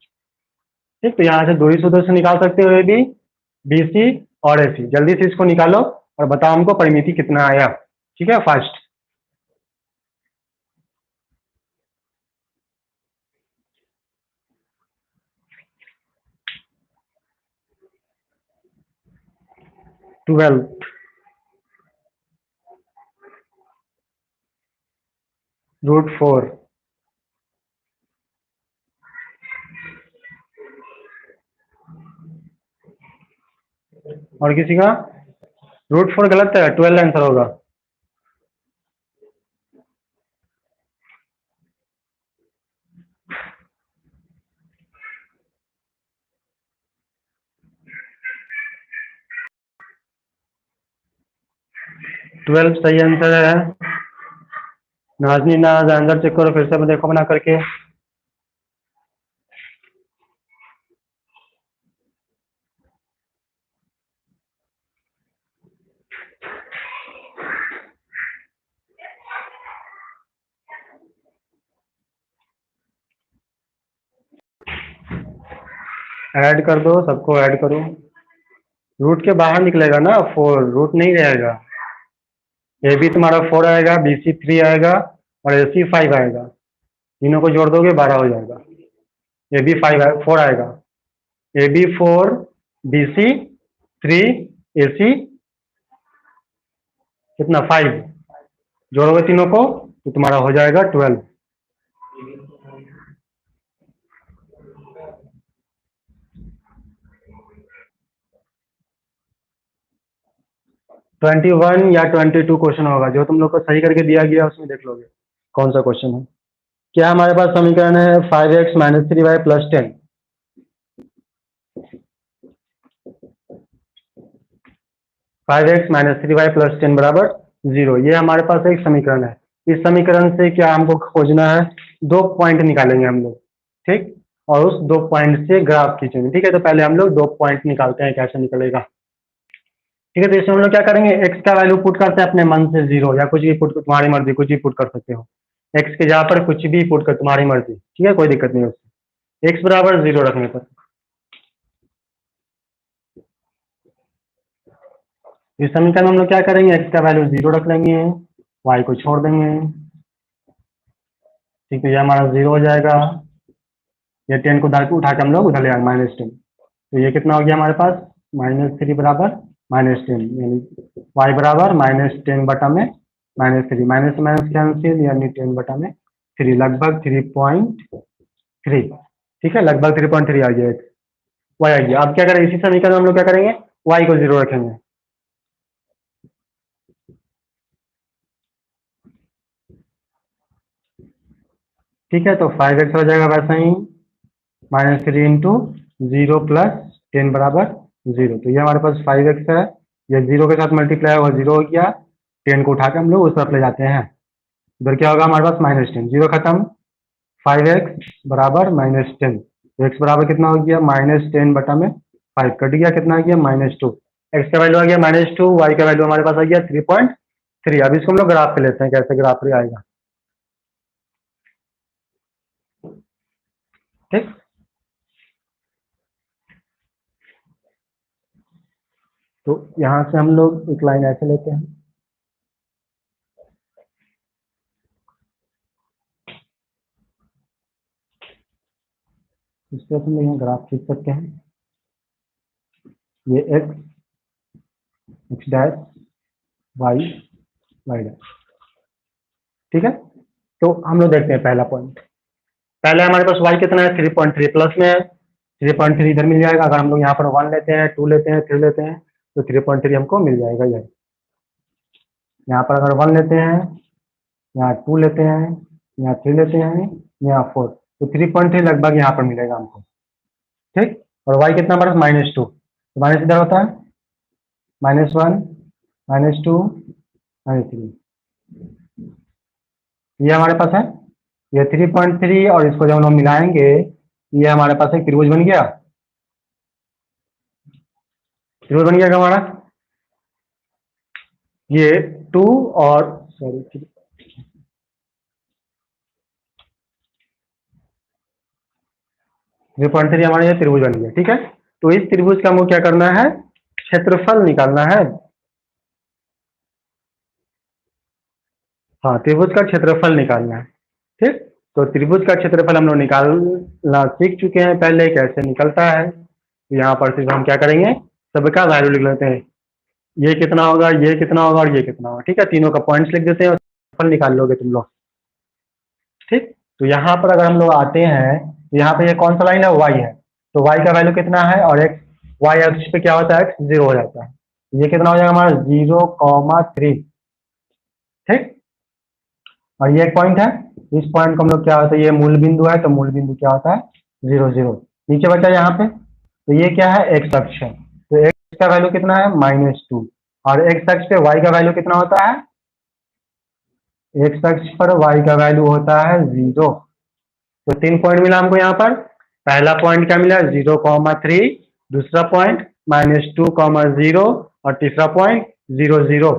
ठीक, तो यहाँ से दूरी सूत्र से निकाल सकते हो ए बी, बी सी और ए सी, जल्दी से इसको निकालो और बताओ हमको परिमिति कितना आया। ठीक है, फास्ट। √12 √4 और किसी का √4 गलत है, 12 आंसर होगा। 12 सही आंसर है। नाजनी नाज आंसर चेक करो फिर से, देखो बना करके। ऐड कर दो, सबको ऐड करो। रूट के बाहर निकलेगा ना 4, रूट नहीं रहेगा। ए बी तुम्हारा 4 आएगा, बी सी 3 आएगा और ए सी 5 आएगा। तीनों को जोड़ दोगे 12 हो जाएगा। ए बी 4 आएगा, ए बी 4, बी सी 3, ए सी कितना 5। जोड़ोगे तीनों को तो तुम्हारा हो जाएगा 12। ट्वेंटी 21 या 22 क्वेश्चन होगा, जो तुम लोग को सही करके दिया गया उसमें देख लोगे कौन सा क्वेश्चन है। क्या हमारे पास समीकरण है 5x - 3y + 10। 5x - 3y + 10 बराबर 0। ये हमारे पास एक समीकरण है। इस समीकरण से क्या हमको खोजना है, 2 पॉइंट निकालेंगे हम लोग, ठीक। और उस 2 पॉइंट से ग्राफ खींचेंगे, ठीक है। तो पहले हम लोग 2 पॉइंट निकालते हैं, कैसे निकलेगा, ठीक है। तो इसमें हम लोग क्या करेंगे, x का वैल्यू पुट करते हैं अपने मन से 0 या कुछ भी पुट, तुम्हारी मर्जी, कुछ भी पुट कर सकते हो। x के जगह पर कुछ भी पुट कर, तुम्हारी मर्जी, ठीक है, कोई दिक्कत नहीं है उससे। x बराबर 0 रखने पर इस समीकरण में हम लोग क्या करेंगे, x का वैल्यू 0 रख लेंगे, y को छोड़ देंगे, ठीक है। ये हमारा 0 हो जाएगा। ये 10 को उठा के हम लोग उधर ले आएंगे -10। तो ये कितना हो गया हमारे पास, -3 बराबर -10, यानी y बराबर -10 बटा में -3, माइनस से माइनस कैंसिल, यानी 10 बटा में 3, लगभग 3.3, ठीक है, लगभग 3.3 आ गया, y आ गया। अब क्या करें, इसी समीकरण में हम लोग क्या करेंगे, y को 0 रखेंगे, ठीक है। तो 5x हो जाएगा वैसा ही, -3 इंटू 0 + 10 बराबर 0। तो ये हमारे पास 5x है, ये 0 के साथ मल्टीप्लाई होगा, 0 हो गया। 10 को उठा के हम लोग उस तरफ ले जाते हैं, इधर क्या होगा हमारे पास -10, 0 खत्म, 5x बराबर -10। तो x बराबर कितना हो गया, -10 बटा में 5 कट गया, कितना आ गया -2। x का वैल्यू आ गया -2, y का वैल्यू हमारे पास आ गया 3.3। अब इसको हम लोग ग्राफ पे लेते हैं, कैसे ग्राफ पे आएगा, ठीक। तो यहां से हम लोग एक लाइन ऐसे लेते हैं, इस पर हम लोग यहाँ ग्राफ खींच सकते हैं। ये x डैश y डैश, ठीक है। तो हम लोग देखते हैं पहला पॉइंट। पहले हमारे पास y कितना है, 3.3 प्लस में है, 3.3 इधर मिल जाएगा। अगर हम लोग यहाँ पर 1 लेते हैं, 2 लेते हैं, 3 लेते हैं, तो 3.3 हमको मिल जाएगा। ये यहाँ पर अगर 1 लेते हैं, यहाँ 2 लेते हैं, यहाँ 3 लेते हैं, यहाँ 4, तो 3.3 लगभग यहाँ पर मिलेगा हमको, ठीक। और y कितना हमारे पास -2, तो माइनस इधर होता है, -1, -2, -3, ये हमारे पास है। ये 3.3 और इसको जब हम मिलाएंगे, ये हमारे पास एक त्रिभुज बन गया, त्रिभुज बन गया हमारा। ये 2 और सॉरी 3.3 हमारा ये त्रिभुज बन गया, ठीक है। तो इस त्रिभुज का हमको क्या करना है, क्षेत्रफल निकालना है। हाँ, त्रिभुज का क्षेत्रफल निकालना है, ठीक। तो त्रिभुज का क्षेत्रफल हम लोग निकालना सीख चुके हैं पहले, कैसे निकलता है। तो यहाँ पर सिर्फ हम क्या करेंगे, सबका वैल्यू लिख लेते हैं, ये कितना होगा, ये कितना होगा और ये कितना होगा, ठीक है। तीनों का पॉइंट्स लिख देते हैं और क्षेत्रफल निकाल लोगे तुम लोग, ठीक। तो यहाँ पर अगर हम लोग आते हैं, तो यहाँ पे ये कौन सा लाइन है, y है। तो y का वैल्यू कितना है, और x y अक्ष पे क्या होता है, x 0 हो जाता है। ये कितना हो जाएगा हमारा 0,3, ठीक। और ये एक पॉइंट है, इस पॉइंट को हम लोग क्या होता है, ये मूल बिंदु है, तो मूल बिंदु क्या होता है 0, 0। नीचे बचा यहाँ पे, तो ये क्या है, x अक्ष है। तो x का वैल्यू कितना है, -2। और एक्स अक्ष पे वाई का वैल्यू कितना होता है? एक्स अक्ष पर वाई का वैल्यू होता है 0। तो 3 पॉइंट मिला हमको यहाँ पर। पहला पॉइंट क्या मिला? 0,3। दूसरा पॉइंट -2,0 और तीसरा पॉइंट 0,0।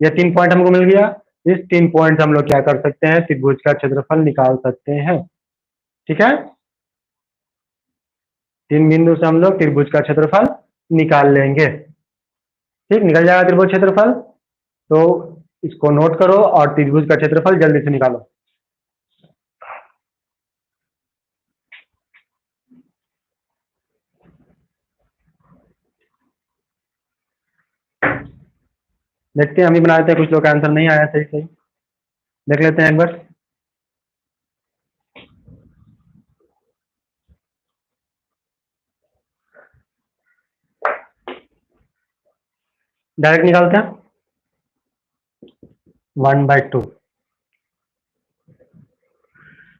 ये 3 पॉइंट हमको मिल गया। इस 3 पॉइंट से हम लोग क्या कर सकते हैं? त्रिभुज का क्षेत्रफल निकाल सकते हैं। ठीक है, 3 बिंदु से हम लोग त्रिभुज का क्षेत्रफल निकाल लेंगे। ठीक, निकल जाएगा त्रिभुज क्षेत्रफल। तो इसको नोट करो और त्रिभुज का क्षेत्रफल जल्दी से निकालो। देखते हैं, हम ही बना लेते हैं, कुछ लोग का आंसर नहीं आया सही सही। देख लेते हैं एक बार। डायरेक्ट निकालते हैं। 1/2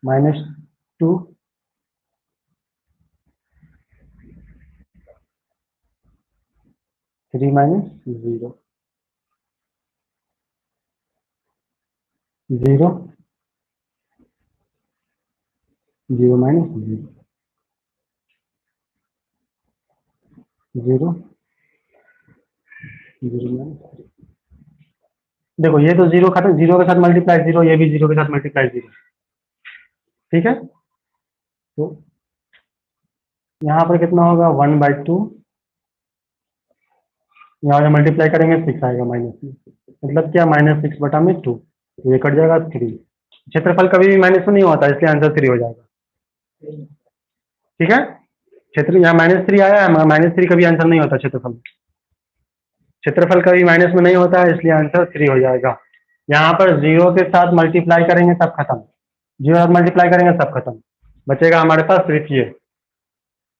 -2 3 - 0 0 0 - 0 0 0 देखो, ये तो जीरो खत्म, जीरो के साथ मल्टीप्लाई 0, ये भी जीरो के साथ मल्टीप्लाई 0। ठीक है, तो यहाँ पर कितना होगा? 1/2। यहाँ से मल्टीप्लाई करेंगे 6 आएगा माइनस में, मतलब क्या? -6/2। तो ये कट जाएगा 3। क्षेत्रफल कभी भी माइनस में नहीं होता, इसलिए आंसर 3 हो जाएगा। ठीक है, क्षेत्र यहाँ -3 आया है, -3 कभी आंसर नहीं होता क्षेत्रफल। क्षेत्रफल कभी माइनस में नहीं होता है, इसलिए आंसर 3 हो जाएगा। यहाँ पर 0 के साथ मल्टीप्लाई करेंगे तब खत्म, 0 के साथ मल्टीप्लाई करेंगे तब खत्म। बचेगा हमारे पास सिर्फ ये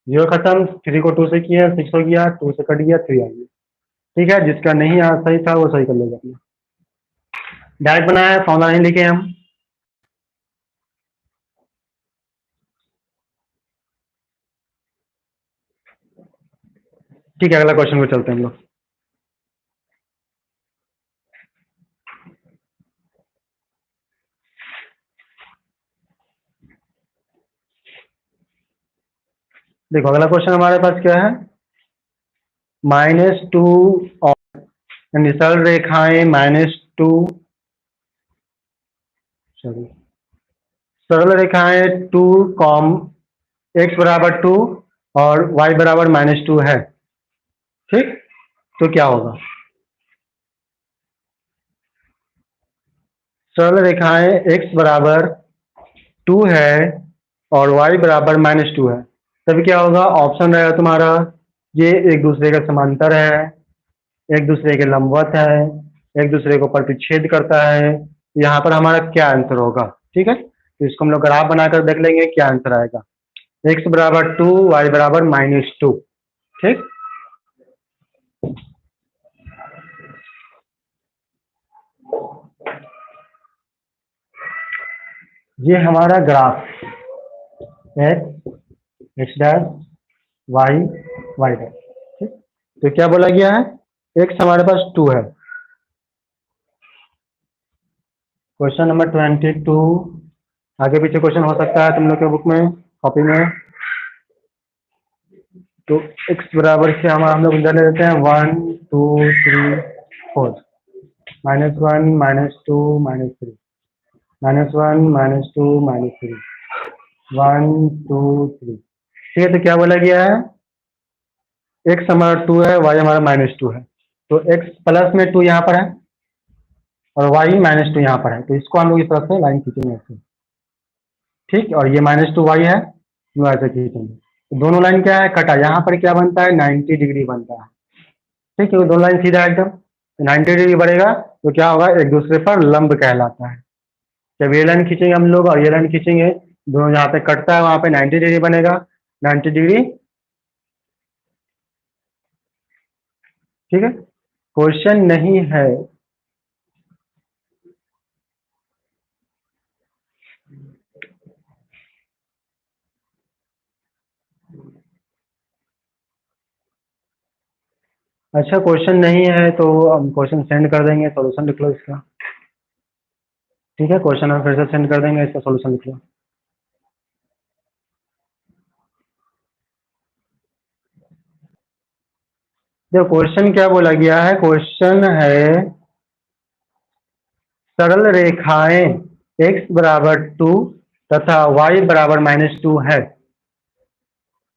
0 खत्म, 3 को 2 से किया 6 हो गया, 2 से कट गया 3 आ गया। ठीक है, जिसका नहीं सही था वो सही कर लेगा अपना। डायरेक्ट बनाया है, फॉर्मूला नहीं लिखे हम। ठीक है, अगला क्वेश्चन को चलते हैं हम लोग। देखो, अगला क्वेश्चन हमारे पास क्या है? -2 और सरल रेखाएं -2, सॉरी, सरल रेखाएं 2 कॉम x बराबर 2 और y बराबर -2 है। ठीक, तो क्या होगा? सरल रेखाएं x बराबर 2 है और y बराबर -2 है, तभी क्या होगा? ऑप्शन रहेगा तुम्हारा, ये एक दूसरे के समांतर है, एक दूसरे के लंबवत है, एक दूसरे को प्रतिच्छेद करता है। यहाँ पर हमारा क्या आंसर होगा? ठीक है, तो इसको हम लोग ग्राफ बनाकर देख लेंगे क्या आंसर आएगा। x बराबर 2, y बराबर -2। ठीक, ये हमारा graph x dash y y dash. ठीक, तो क्या बोला गया है? x हमारे पास 2 है। क्वेश्चन नंबर 22, आगे पीछे क्वेश्चन हो सकता है तुम लोग के बुक में, कॉपी में। तो x बराबर से हम लोग इधर ले लेते हैं 1 2 3 4, -1 -2 -3, -1 -2 -3, 1 2 3। ठीक है, तो क्या बोला गया है? x हमारा 2 है, y हमारा -2 है, तो x प्लस में 2 यहाँ पर है और y -2 यहाँ पर है, तो इसको हम लोग इस तरफ से लाइन खींचेंगे ऐसे। ठीक, और ये -2y है, जो ऐसे खींचेंगे, तो दोनों लाइन क्या है? कटा। यहाँ पर क्या बनता है? 90 डिग्री बनता है। ठीक है, वो दोनों लाइन सीधा एकदम, 90 डिग्री बढ़ेगा तो क्या होगा? एक दूसरे पर लंब कहलाता है। जब ये लाइन खींचेंगे हम लोग और ये लाइन खींचेंगे, दोनों जहाँ पे कटता है वहां पे 90 डिग्री बनेगा, 90 डिग्री। ठीक है, क्वेश्चन नहीं है। अच्छा क्वेश्चन नहीं है तो हम क्वेश्चन सेंड कर देंगे, सॉल्यूशन लिख लो इसका। ठीक है, क्वेश्चन हम फिर से सेंड कर देंगे, इसका सॉल्यूशन लिख लो। देखो क्वेश्चन क्या बोला गया है, क्वेश्चन है सरल रेखाएं x बराबर 2 तथा y बराबर -2 है।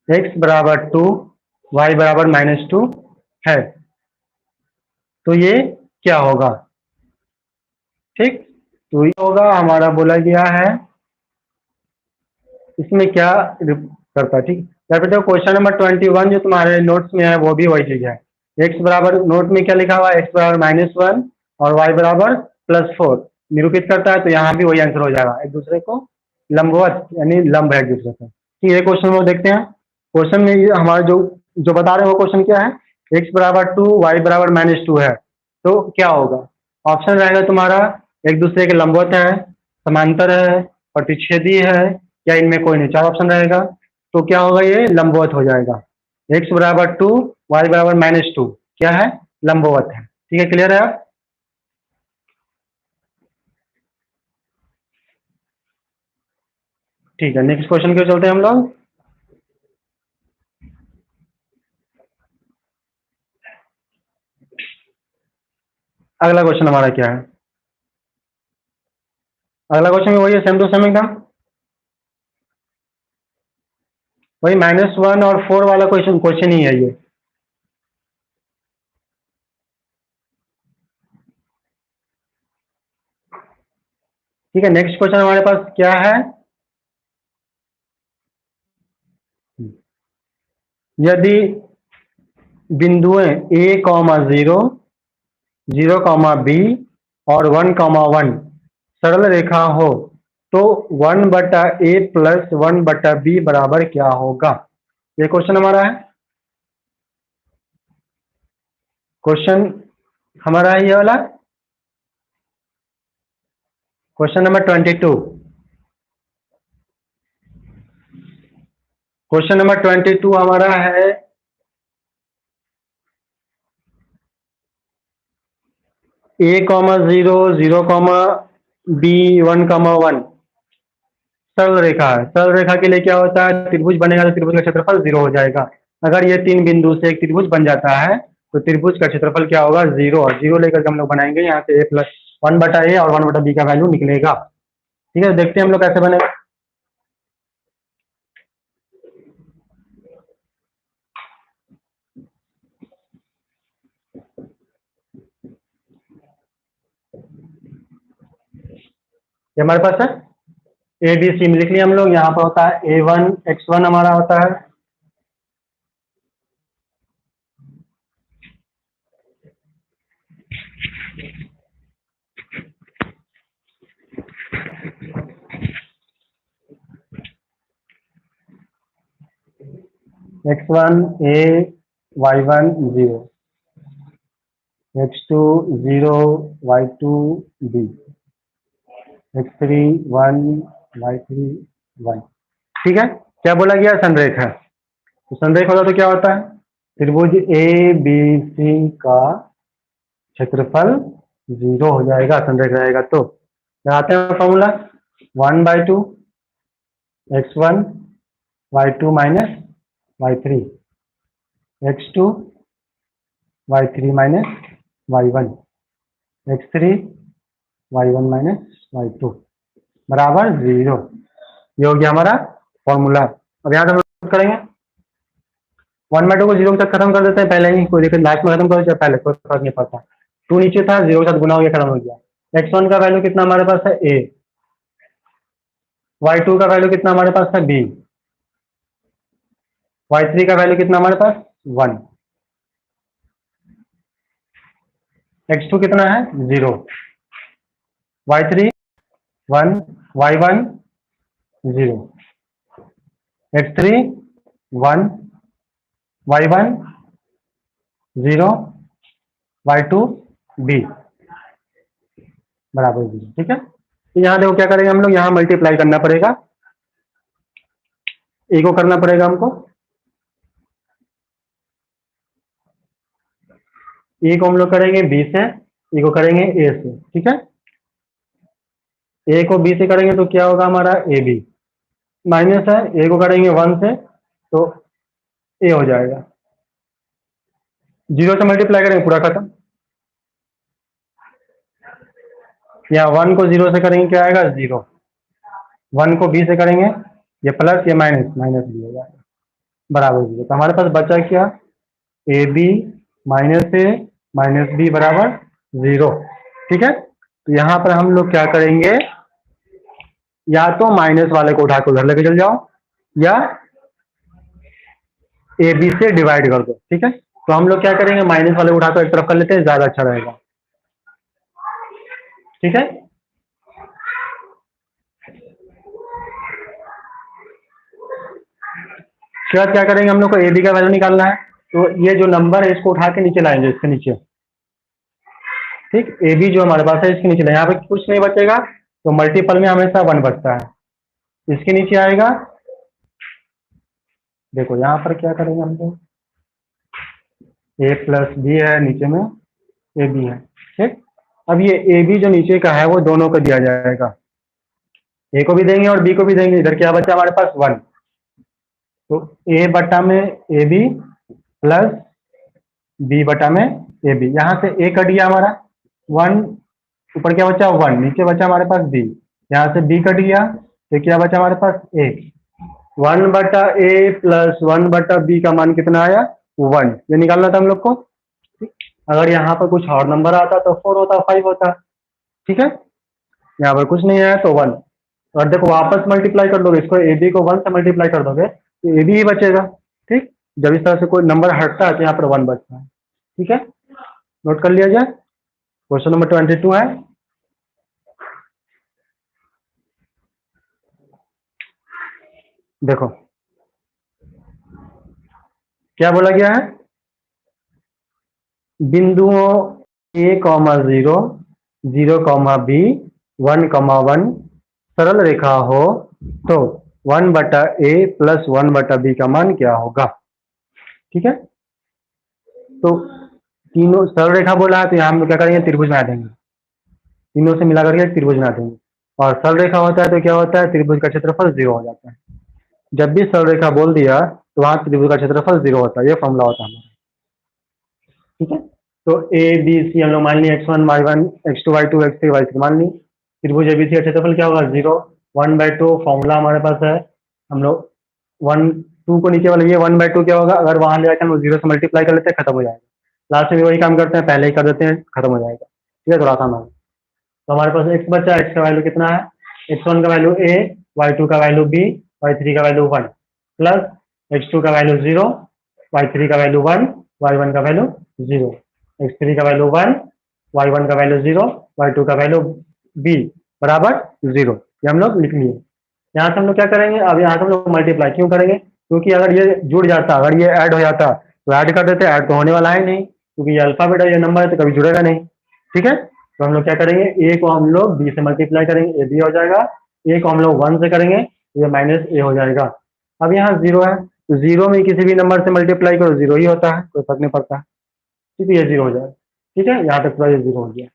x बराबर 2, y बराबर -2 है, तो ये क्या होगा? ठीक, तो ये होगा हमारा बोला गया है, इसमें क्या करता है। ठीक, या फिर देखो क्वेश्चन नंबर 21 जो तुम्हारे नोट्स में है वो भी वही चीज है। x बराबर, नोट में क्या लिखा हुआ है, x बराबर -1 और y बराबर +4 निरूपित करता है, तो यहाँ भी वही आंसर हो जाएगा, एक दूसरे को लंबवत यानी लंब है एक दूसरे को। ठीक है, क्वेश्चन में देखते हैं। क्वेश्चन में ये हमारा जो जो बता रहे हैं वो क्वेश्चन क्या है, x बराबर 2 y बराबर -2 है, तो क्या होगा? ऑप्शन रहेगा तुम्हारा एक दूसरे के लंबवत है, समांतर है, प्रतिच्छेदी है, या इनमें कोई नहीं, चार ऑप्शन रहेगा। तो क्या होगा, ये लंबवत हो जाएगा। x बराबर 2 y बराबर -2 क्या है, लंबवत है। ठीक है, क्लियर है आप? ठीक है, नेक्स्ट क्वेश्चन की ओर चलते हैं हम लोग। अगला क्वेश्चन हमारा क्या है, अगला क्वेश्चन भी वही है, सेम टू सेम एकदम वही, -1 और 4 वाला क्वेश्चन क्वेश्चन ही है ये। ठीक है, नेक्स्ट क्वेश्चन हमारे पास क्या है, यदि बिंदुएं a, 0, 0, b और 1, 1 सरल रेखा हो तो 1/a + 1/b बराबर क्या होगा? ये क्वेश्चन हमारा है, क्वेश्चन हमारा है ये वाला, क्वेश्चन नंबर 22। क्वेश्चन नंबर 22 हमारा है, a, 0, 0, b 1, 1 सरल रेखा है। सरल रेखा के लिए क्या होता है, त्रिभुज बनेगा तो त्रिभुज का क्षेत्रफल 0 हो जाएगा। अगर ये 3 बिंदु से एक त्रिभुज बन जाता है तो त्रिभुज का क्षेत्रफल क्या होगा, 0, और 0 लेकर के हम लोग बनाएंगे, यहाँ से a + 1/a और 1/b का वैल्यू निकलेगा। ठीक है, देखते हैं हम लोग कैसे बनेगा। ये हमारे पास है ए बी सी में लिख लिया हम लोग, यहाँ पर होता है a1 x1 हमारा होता है, x1 a, y1 0, x2 0, y2 b, x3 1, y3 1। ठीक है, क्या बोला गया, संरेखा। तो संरेखा होता तो क्या होता है, त्रिभुज ए बी सी का क्षेत्रफल 0 हो जाएगा, संरेखा रहेगा तो। लगाते हैं formula, 1/2 x1 y2 - y3 x2 y3 - y1 x3 y1 - y2 बराबर 0। ये हो गया हमारा फॉर्मूला। अब यहाँ से हम लोग करेंगे 1/2 को 0 के साथ खत्म कर देते हैं पहले ही, कोई दिक्कत, लास्ट में खत्म करो चाहे पहले, कोई फर्क नहीं पड़ता। 2 नीचे था, 0 के साथ गुना हो गया, खत्म हो गया। x1 का वैल्यू कितना हमारे पास है, a, y2 का वैल्यू कितना हमारे पास है, b, y3 का वैल्यू कितना हमारे पास 1, x2 कितना है 0, y3 1, y1 0, x3 1, y1 0, y2 b बराबर 0। ठीक है, तो यहाँ देखो क्या करेंगे हम लोग, यहाँ मल्टीप्लाई करना पड़ेगा, ए को करना पड़ेगा हमको, ए को हम लोग करेंगे बी से, ए को करेंगे ए से, ठीक है। ए को बी से करेंगे तो क्या होगा हमारा ए बी, माइनस है ए को करेंगे 1 से तो ए हो जाएगा, 0 से मल्टीप्लाई करेंगे पूरा खत्म। या 1 को 0 से करेंगे क्या आएगा 0, 1 को बी से करेंगे ये प्लस ये माइनस, माइनस बी हो जाएगा बराबर 0। तो हमारे पास बचा क्या, A B minus A minus B बराबर 0, ठीक है। तो यहाँ पर हम लोग क्या करेंगे, या तो माइनस वाले को उठा कर उधर लेके चल जाओ या ए बी से डिवाइड कर दो, ठीक है। तो हम लोग क्या करेंगे, माइनस वाले को उठाकर एक तरफ कर लेते हैं, ज्यादा अच्छा रहेगा, ठीक है। उसके बाद क्या करेंगे, हम लोग को ए बी का वैल्यू निकालना है, तो ये जो नंबर है इसको उठा के नीचे लाएंगे, इसके नीचे, ठीक। ए बी जो हमारे पास है इसके नीचे, यहाँ पे कुछ नहीं बचेगा, तो मल्टीपल में हमेशा 1 बचता है, इसके नीचे आएगा। देखो यहाँ पर क्या करेंगे हम लोग, ए प्लस बी है, नीचे में ए बी है, ठीक। अब ये ए बी जो नीचे का है वो दोनों को दिया जाएगा, ए को भी देंगे और बी को भी देंगे। इधर क्या बचा हमारे पास 1, तो ए बटा में ए बी प्लस बी बटा में ए बी, यहाँ से ए कट गया हमारा 1, ऊपर क्या बचा 1, नीचे बचा हमारे पास बी, यहाँ से बी कट गया तो क्या बचा हमारे पास ए, 1 बटा ए प्लस 1 बटा बी का मान कितना आया 1, ये निकालना था हम लोग को। अगर यहाँ पर कुछ और नंबर आता तो 4 होता 5 होता, ठीक है। यहाँ पर कुछ नहीं आया तो 1, और देखो वापस मल्टीप्लाई कर दोगे इसको, ए बी को 1 से मल्टीप्लाई कर दोगे तो ए बी ही बचेगा, ठीक। जब इस तरह से कोई नंबर हटता है तो यहाँ पर 1 बचता है, ठीक है। नोट कर लिया जाए। क्वेश्चन नंबर 22 है, देखो क्या बोला गया है, बिंदुओं a, 0, 0, b, 1, 1 सरल रेखा हो तो 1 बटा ए प्लस 1 बटा बी का मान क्या होगा, ठीक है। तो तीनों सरल रेखा बोला है तो यहाँ हम लोग क्या करेंगे, त्रिभुज बना देंगे, तीनों से मिला करके त्रिभुज बना देंगे। और सरल रेखा होता है तो क्या होता है, त्रिभुज का क्षेत्रफल 0 हो जाता है। जब भी सरल रेखा बोल दिया तो वहां त्रिभुज का क्षेत्रफल 0 होता है, ये फॉर्मूला होता है हमारा, ठीक है। तो ए बी सी हम लोग मान लिए x1 y1 x2 y2 x3 y3 मान ली, त्रिभुज एबीसी का क्षेत्रफल क्या होगा 0, 1/2 फॉर्मूला हमारे पास है, हम लोग 1 2 को नीचे वाले ये 1/2 क्या होगा, अगर वहां ले जाकर हम 0 से मल्टीप्लाई कर लेते हैं खत्म हो जाएगा, लास्ट में भी वही काम करते हैं, पहले ही कर देते हैं खत्म हो जाएगा, ठीक है। थोड़ा सा हमारा तो हमारे पास x बचा, x का वैल्यू कितना है, x1 का वैल्यू a, y2 का वैल्यू b, y3 का वैल्यू 1 प्लस x2 का वैल्यू 0, y3 का वैल्यू 1, y1 का वैल्यू 0, x3 का वैल्यू 1, y1 का वैल्यू 0, y2 का वैल्यू b बराबर 0, ये हम लोग लिख लिए। यहाँ से हम लोग क्या करेंगे, अब यहाँ से हम लोग मल्टीप्लाई क्यों करेंगे, क्योंकि अगर ये जुड़ जाता, अगर ये ऐड हो जाता तो ऐड कर देते, ऐड तो होने वाला है नहीं क्योंकि ये अल्फाबेट है, ये नंबर है तो कभी जुड़ेगा नहीं, ठीक है। तो हम लोग क्या करेंगे, ए को हम लोग बी से मल्टीप्लाई करेंगे, ए बी हो जाएगा, ए को हम लोग 1 से करेंगे ये माइनस ए हो जाएगा। अब यहाँ 0 है तो 0 में किसी भी नंबर से मल्टीप्लाई करो 0 ही होता है, कोई फर्क नहीं पड़ता, ठीक है, ये 0 हो जाएगा, ठीक है। यहाँ तक पूरा ये 0 हो गया,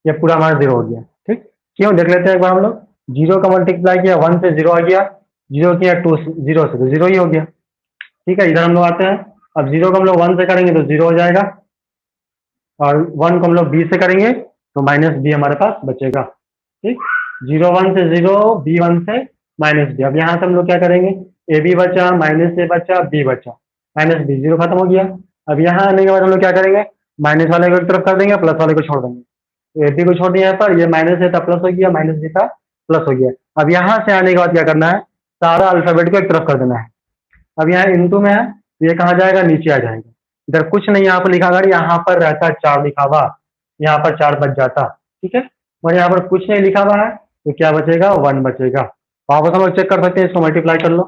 ये पूरा हमारा 0 हो गया, ठीक। क्यों देख लेते हैं एक बार हम लोग, 0 का मल्टीप्लाई किया 1 से 0 आ गया, 0 किया 2 0 से तो 0 ही हो गया, ठीक है। इधर हम लोग आते हैं, अब 0 को हम लोग 1 से करेंगे तो 0 हो जाएगा, और 1 को हम लोग b से करेंगे तो माइनस बी हमारे पास बचेगा, ठीक। 0 1 से 0, b 1 से माइनस बी। अब यहाँ से हम लोग क्या करेंगे, ए बी बचा, माइनस ए बचा, बी बचा, माइनस बी 0 खत्म हो गया। अब यहाँ आने के बाद हम लोग क्या करेंगे, माइनस वाले को एक तरफ कर देंगे, प्लस वाले को छोड़ देंगे, तो ए बी को छोड़ दिया यहाँ पर, ये माइनस ए था प्लस हो गया, माइनस बी था प्लस हो गया। अब यहाँ से आने के बाद क्या करना है, सारा अल्फाबेट को एक तरफ कर देना है। अब यहाँ इंटू में है तो ये कहाँ जाएगा, नीचे आ जाएगा, इधर कुछ नहीं यहाँ पर लिखा, अगर यहाँ पर रहता 4 लिखा हुआ, यहाँ पर 4 बच जाता, ठीक है। और यहाँ पर कुछ नहीं लिखा हुआ है तो क्या बचेगा 1 बचेगा। वापस हम लोग चेक कर सकते हैं, इसको मल्टीप्लाई कर लो,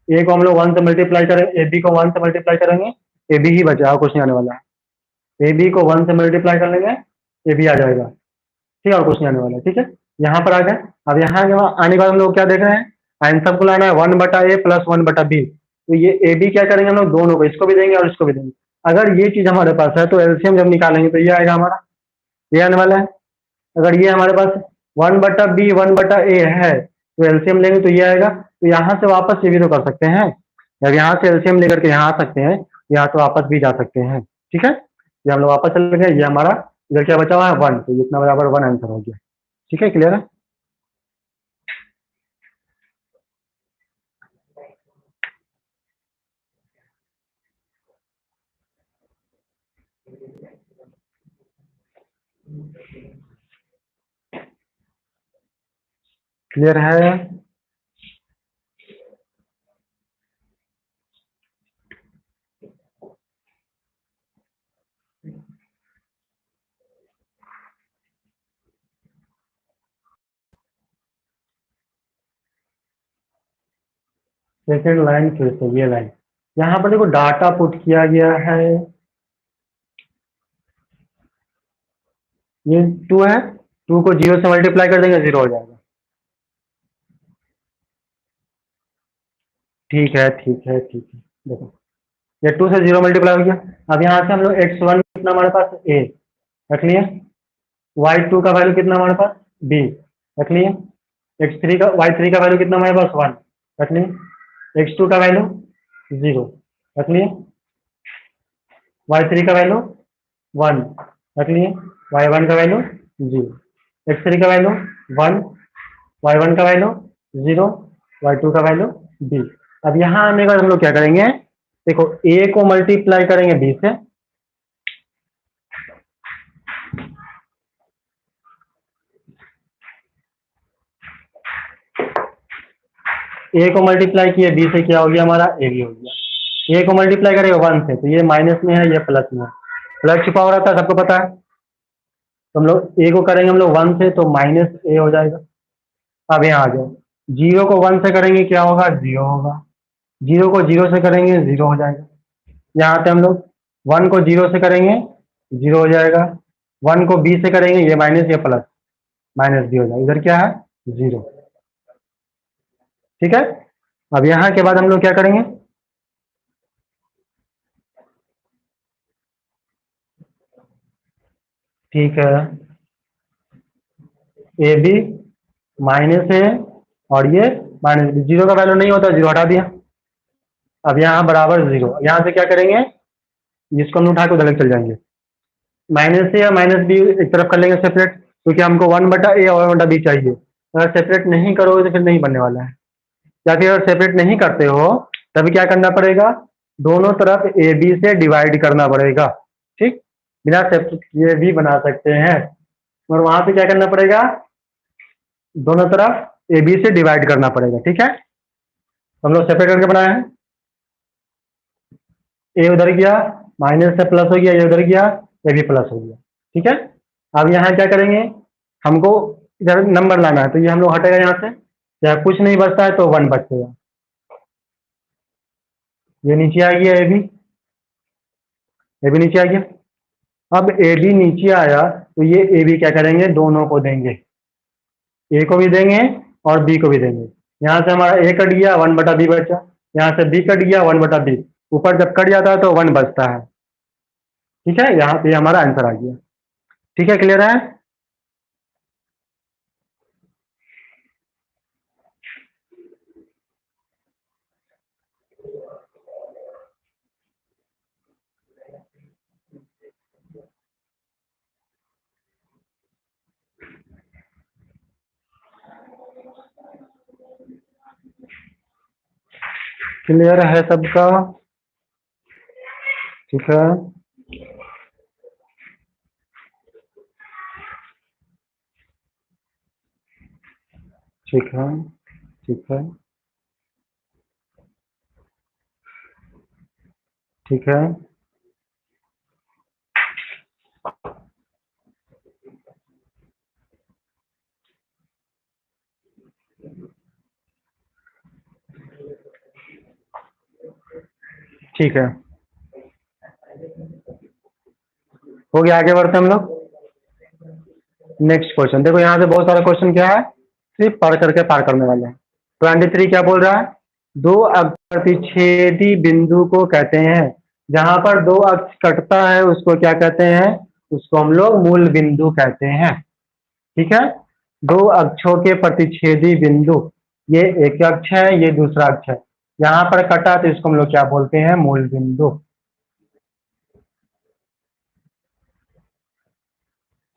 ए को हम लोग 1 से मल्टीप्लाई करें, ए बी को 1 से मल्टीप्लाई करेंगे, ए बी ही बचा, कुछ नहीं आने वाला है। ए बी को 1 से मल्टीप्लाई कर लेंगे, ए बी आ जाएगा, ठीक है, और कुछ नहीं आने वाला है, ठीक है। यहाँ पर आ गए। अब यहाँ आने के बाद हम लोग क्या देख रहे हैं, आंसर को लाना है 1 बटा ए प्लस 1 बटा बी, तो ये ए बी क्या करेंगे हम लोग, दोनों को, इसको भी देंगे और इसको भी देंगे। अगर ये चीज हमारे पास है तो एलसीएम जब निकालेंगे तो ये आएगा हमारा, ये आने वाला है। अगर ये हमारे पास 1/b 1/a है तो एलसीएम लेंगे तो ये आएगा। तो यहाँ से वापस ये भी तो कर सकते हैं, जब यहाँ से एलसीएम लेकर के यहाँ आ सकते हैं, यहाँ तो वापस भी जा सकते हैं। ठीक है, ये हम लोग वापस चले गए, ये हमारा इधर क्या बचा हुआ है 1, तो इतना बराबर 1 आंसर हो गया। ठीक है, क्लियर है। क्लियर है। सेकेंड लाइन फिर से ये लाइन, यहाँ पर देखो डाटा पुट किया गया है, ये 2 है, 2 को 0 से मल्टीप्लाई कर देंगे 0 हो जाएगा। ठीक है ठीक है ठीक है, देखो ये 2 से 0 मल्टीप्लाई हो गया। अब यहाँ से हम लोग x1 कितना हमारे पास a रख लिए, y2 का वैल्यू कितना हमारे पास b रख लिए, x3 का y3 का वैल्यू कितना हमारे पास 1 रख लिए, x2 का वैल्यू 0 रख लिए, y3 का वैल्यू 1 रख लिए, y1 का वैल्यू 0, x3 का वैल्यू 1, y1 का वैल्यू 0, y2 का वैल्यू b। अब यहाँ आने के बाद हम लोग क्या करेंगे, देखो a को मल्टीप्लाई करेंगे b से, a को मल्टीप्लाई किए b से, क्या हो गया हमारा a भी हो गया। a को मल्टीप्लाई करेंगे 1 से, तो ये माइनस में है, ये प्लस में है, प्लस छुपा हो रहा था सबको पता है, तो हम लोग a को करेंगे हम लोग 1 से तो माइनस a हो जाएगा। अब यहाँ आ जाओ, 0 को 1 से करेंगे क्या होगा 0 होगा, 0 को 0 से करेंगे 0 हो जाएगा। यहाँ पे हम लोग 1 को 0 से करेंगे 0 हो जाएगा, 1 को b से करेंगे ये माइनस या प्लस, माइनस b हो जाएगा, इधर क्या है 0। ठीक है, अब यहाँ के बाद हम लोग क्या करेंगे, ठीक है ए बी माइनस है और ये माइनस बी, 0 का वैल्यू नहीं होता 0 हटा दिया। अब यहाँ बराबर 0, यहाँ से क्या करेंगे, जिसको हम उठा के उधर चल जाएंगे, माइनस ए या माइनस बी एक तरफ कर लेंगे सेपरेट, क्योंकि हमको 1/a और 1/b चाहिए। अगर सेपरेट नहीं करोगे तो फिर नहीं बनने वाला है, या फिर अगर सेपरेट नहीं करते हो तभी क्या करना पड़ेगा, दोनों तरफ ए बी से डिवाइड करना पड़ेगा। ठीक, बिना सेपरेट ये भी बना सकते हैं, और वहां पे क्या करना पड़ेगा, दोनों तरफ ए बी से डिवाइड करना पड़ेगा। ठीक है, हम लोग सेपरेट करके बनाए हैं, ए उधर गया माइनस से प्लस हो गया, ये उधर गया ये भी प्लस हो गया। ठीक है, अब यहाँ क्या करेंगे, हमको इधर नंबर लाना है, तो ये हम लोग हटेगा यहाँ से, या कुछ नहीं बचता है तो 1 बचेगा, ये नीचे आ गया ए बी नीचे आ गया। अब ए बी नीचे आया तो ये ए बी क्या करेंगे, दोनों को देंगे, ए को भी देंगे और बी को भी देंगे। यहाँ से हमारा ए कट गया 1/b बचा, यहाँ से बी कट गया 1/b, ऊपर जब कट जाता है तो 1 बचता है। ठीक है, यहाँ पे हमारा आंसर आ गया। ठीक है, क्लियर है। क्लियर है सबका, ठीक है। ठीक है ठीक है ठीक है, ठीक है, हो गया। आगे बढ़ते हम लोग नेक्स्ट क्वेश्चन। देखो यहाँ से बहुत सारा क्वेश्चन क्या है, सिर्फ पढ़ करके पार करने वाले हैं। 23 क्या बोल रहा है, दो अप्रतिच्छेदी बिंदु को कहते हैं जहां पर दो अक्ष कटता है उसको क्या कहते हैं? उसको हम लोग मूल बिंदु कहते हैं। ठीक है, दो अक्षों के प्रतिच्छेदी बिंदु, ये एक अक्ष है, ये दूसरा अक्ष है, यहाँ पर कटा तो इसको हम लोग क्या बोलते हैं? मूल बिंदु।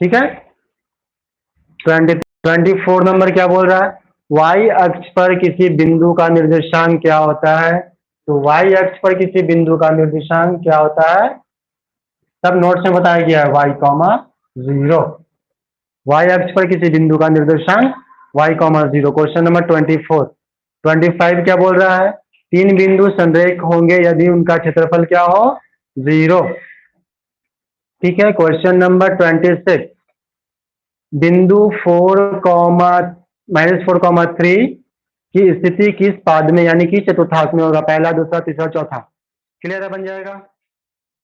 ठीक है, 24 नंबर क्या बोल रहा है? वाई अक्ष पर किसी बिंदु का निर्देशांक क्या होता है? तो वाई अक्ष पर किसी बिंदु का निर्देशांक क्या होता है? सब नोट्स में बताया गया है, y, 0। वाई अक्ष पर किसी बिंदु का निर्देशांक y, 0। Question number 24। 25 क्या बोल रहा है? तीन बिंदु संरेख होंगे यदि उनका क्षेत्रफल क्या हो? 0। ठीक है, क्वेश्चन नंबर 26। बिंदु 4,-4,3 की स्थिति किस पाद में यानी कि चतुर्थांश में होगा? पहला, दूसरा, तीसरा, चौथा। क्लियर है? बन जाएगा।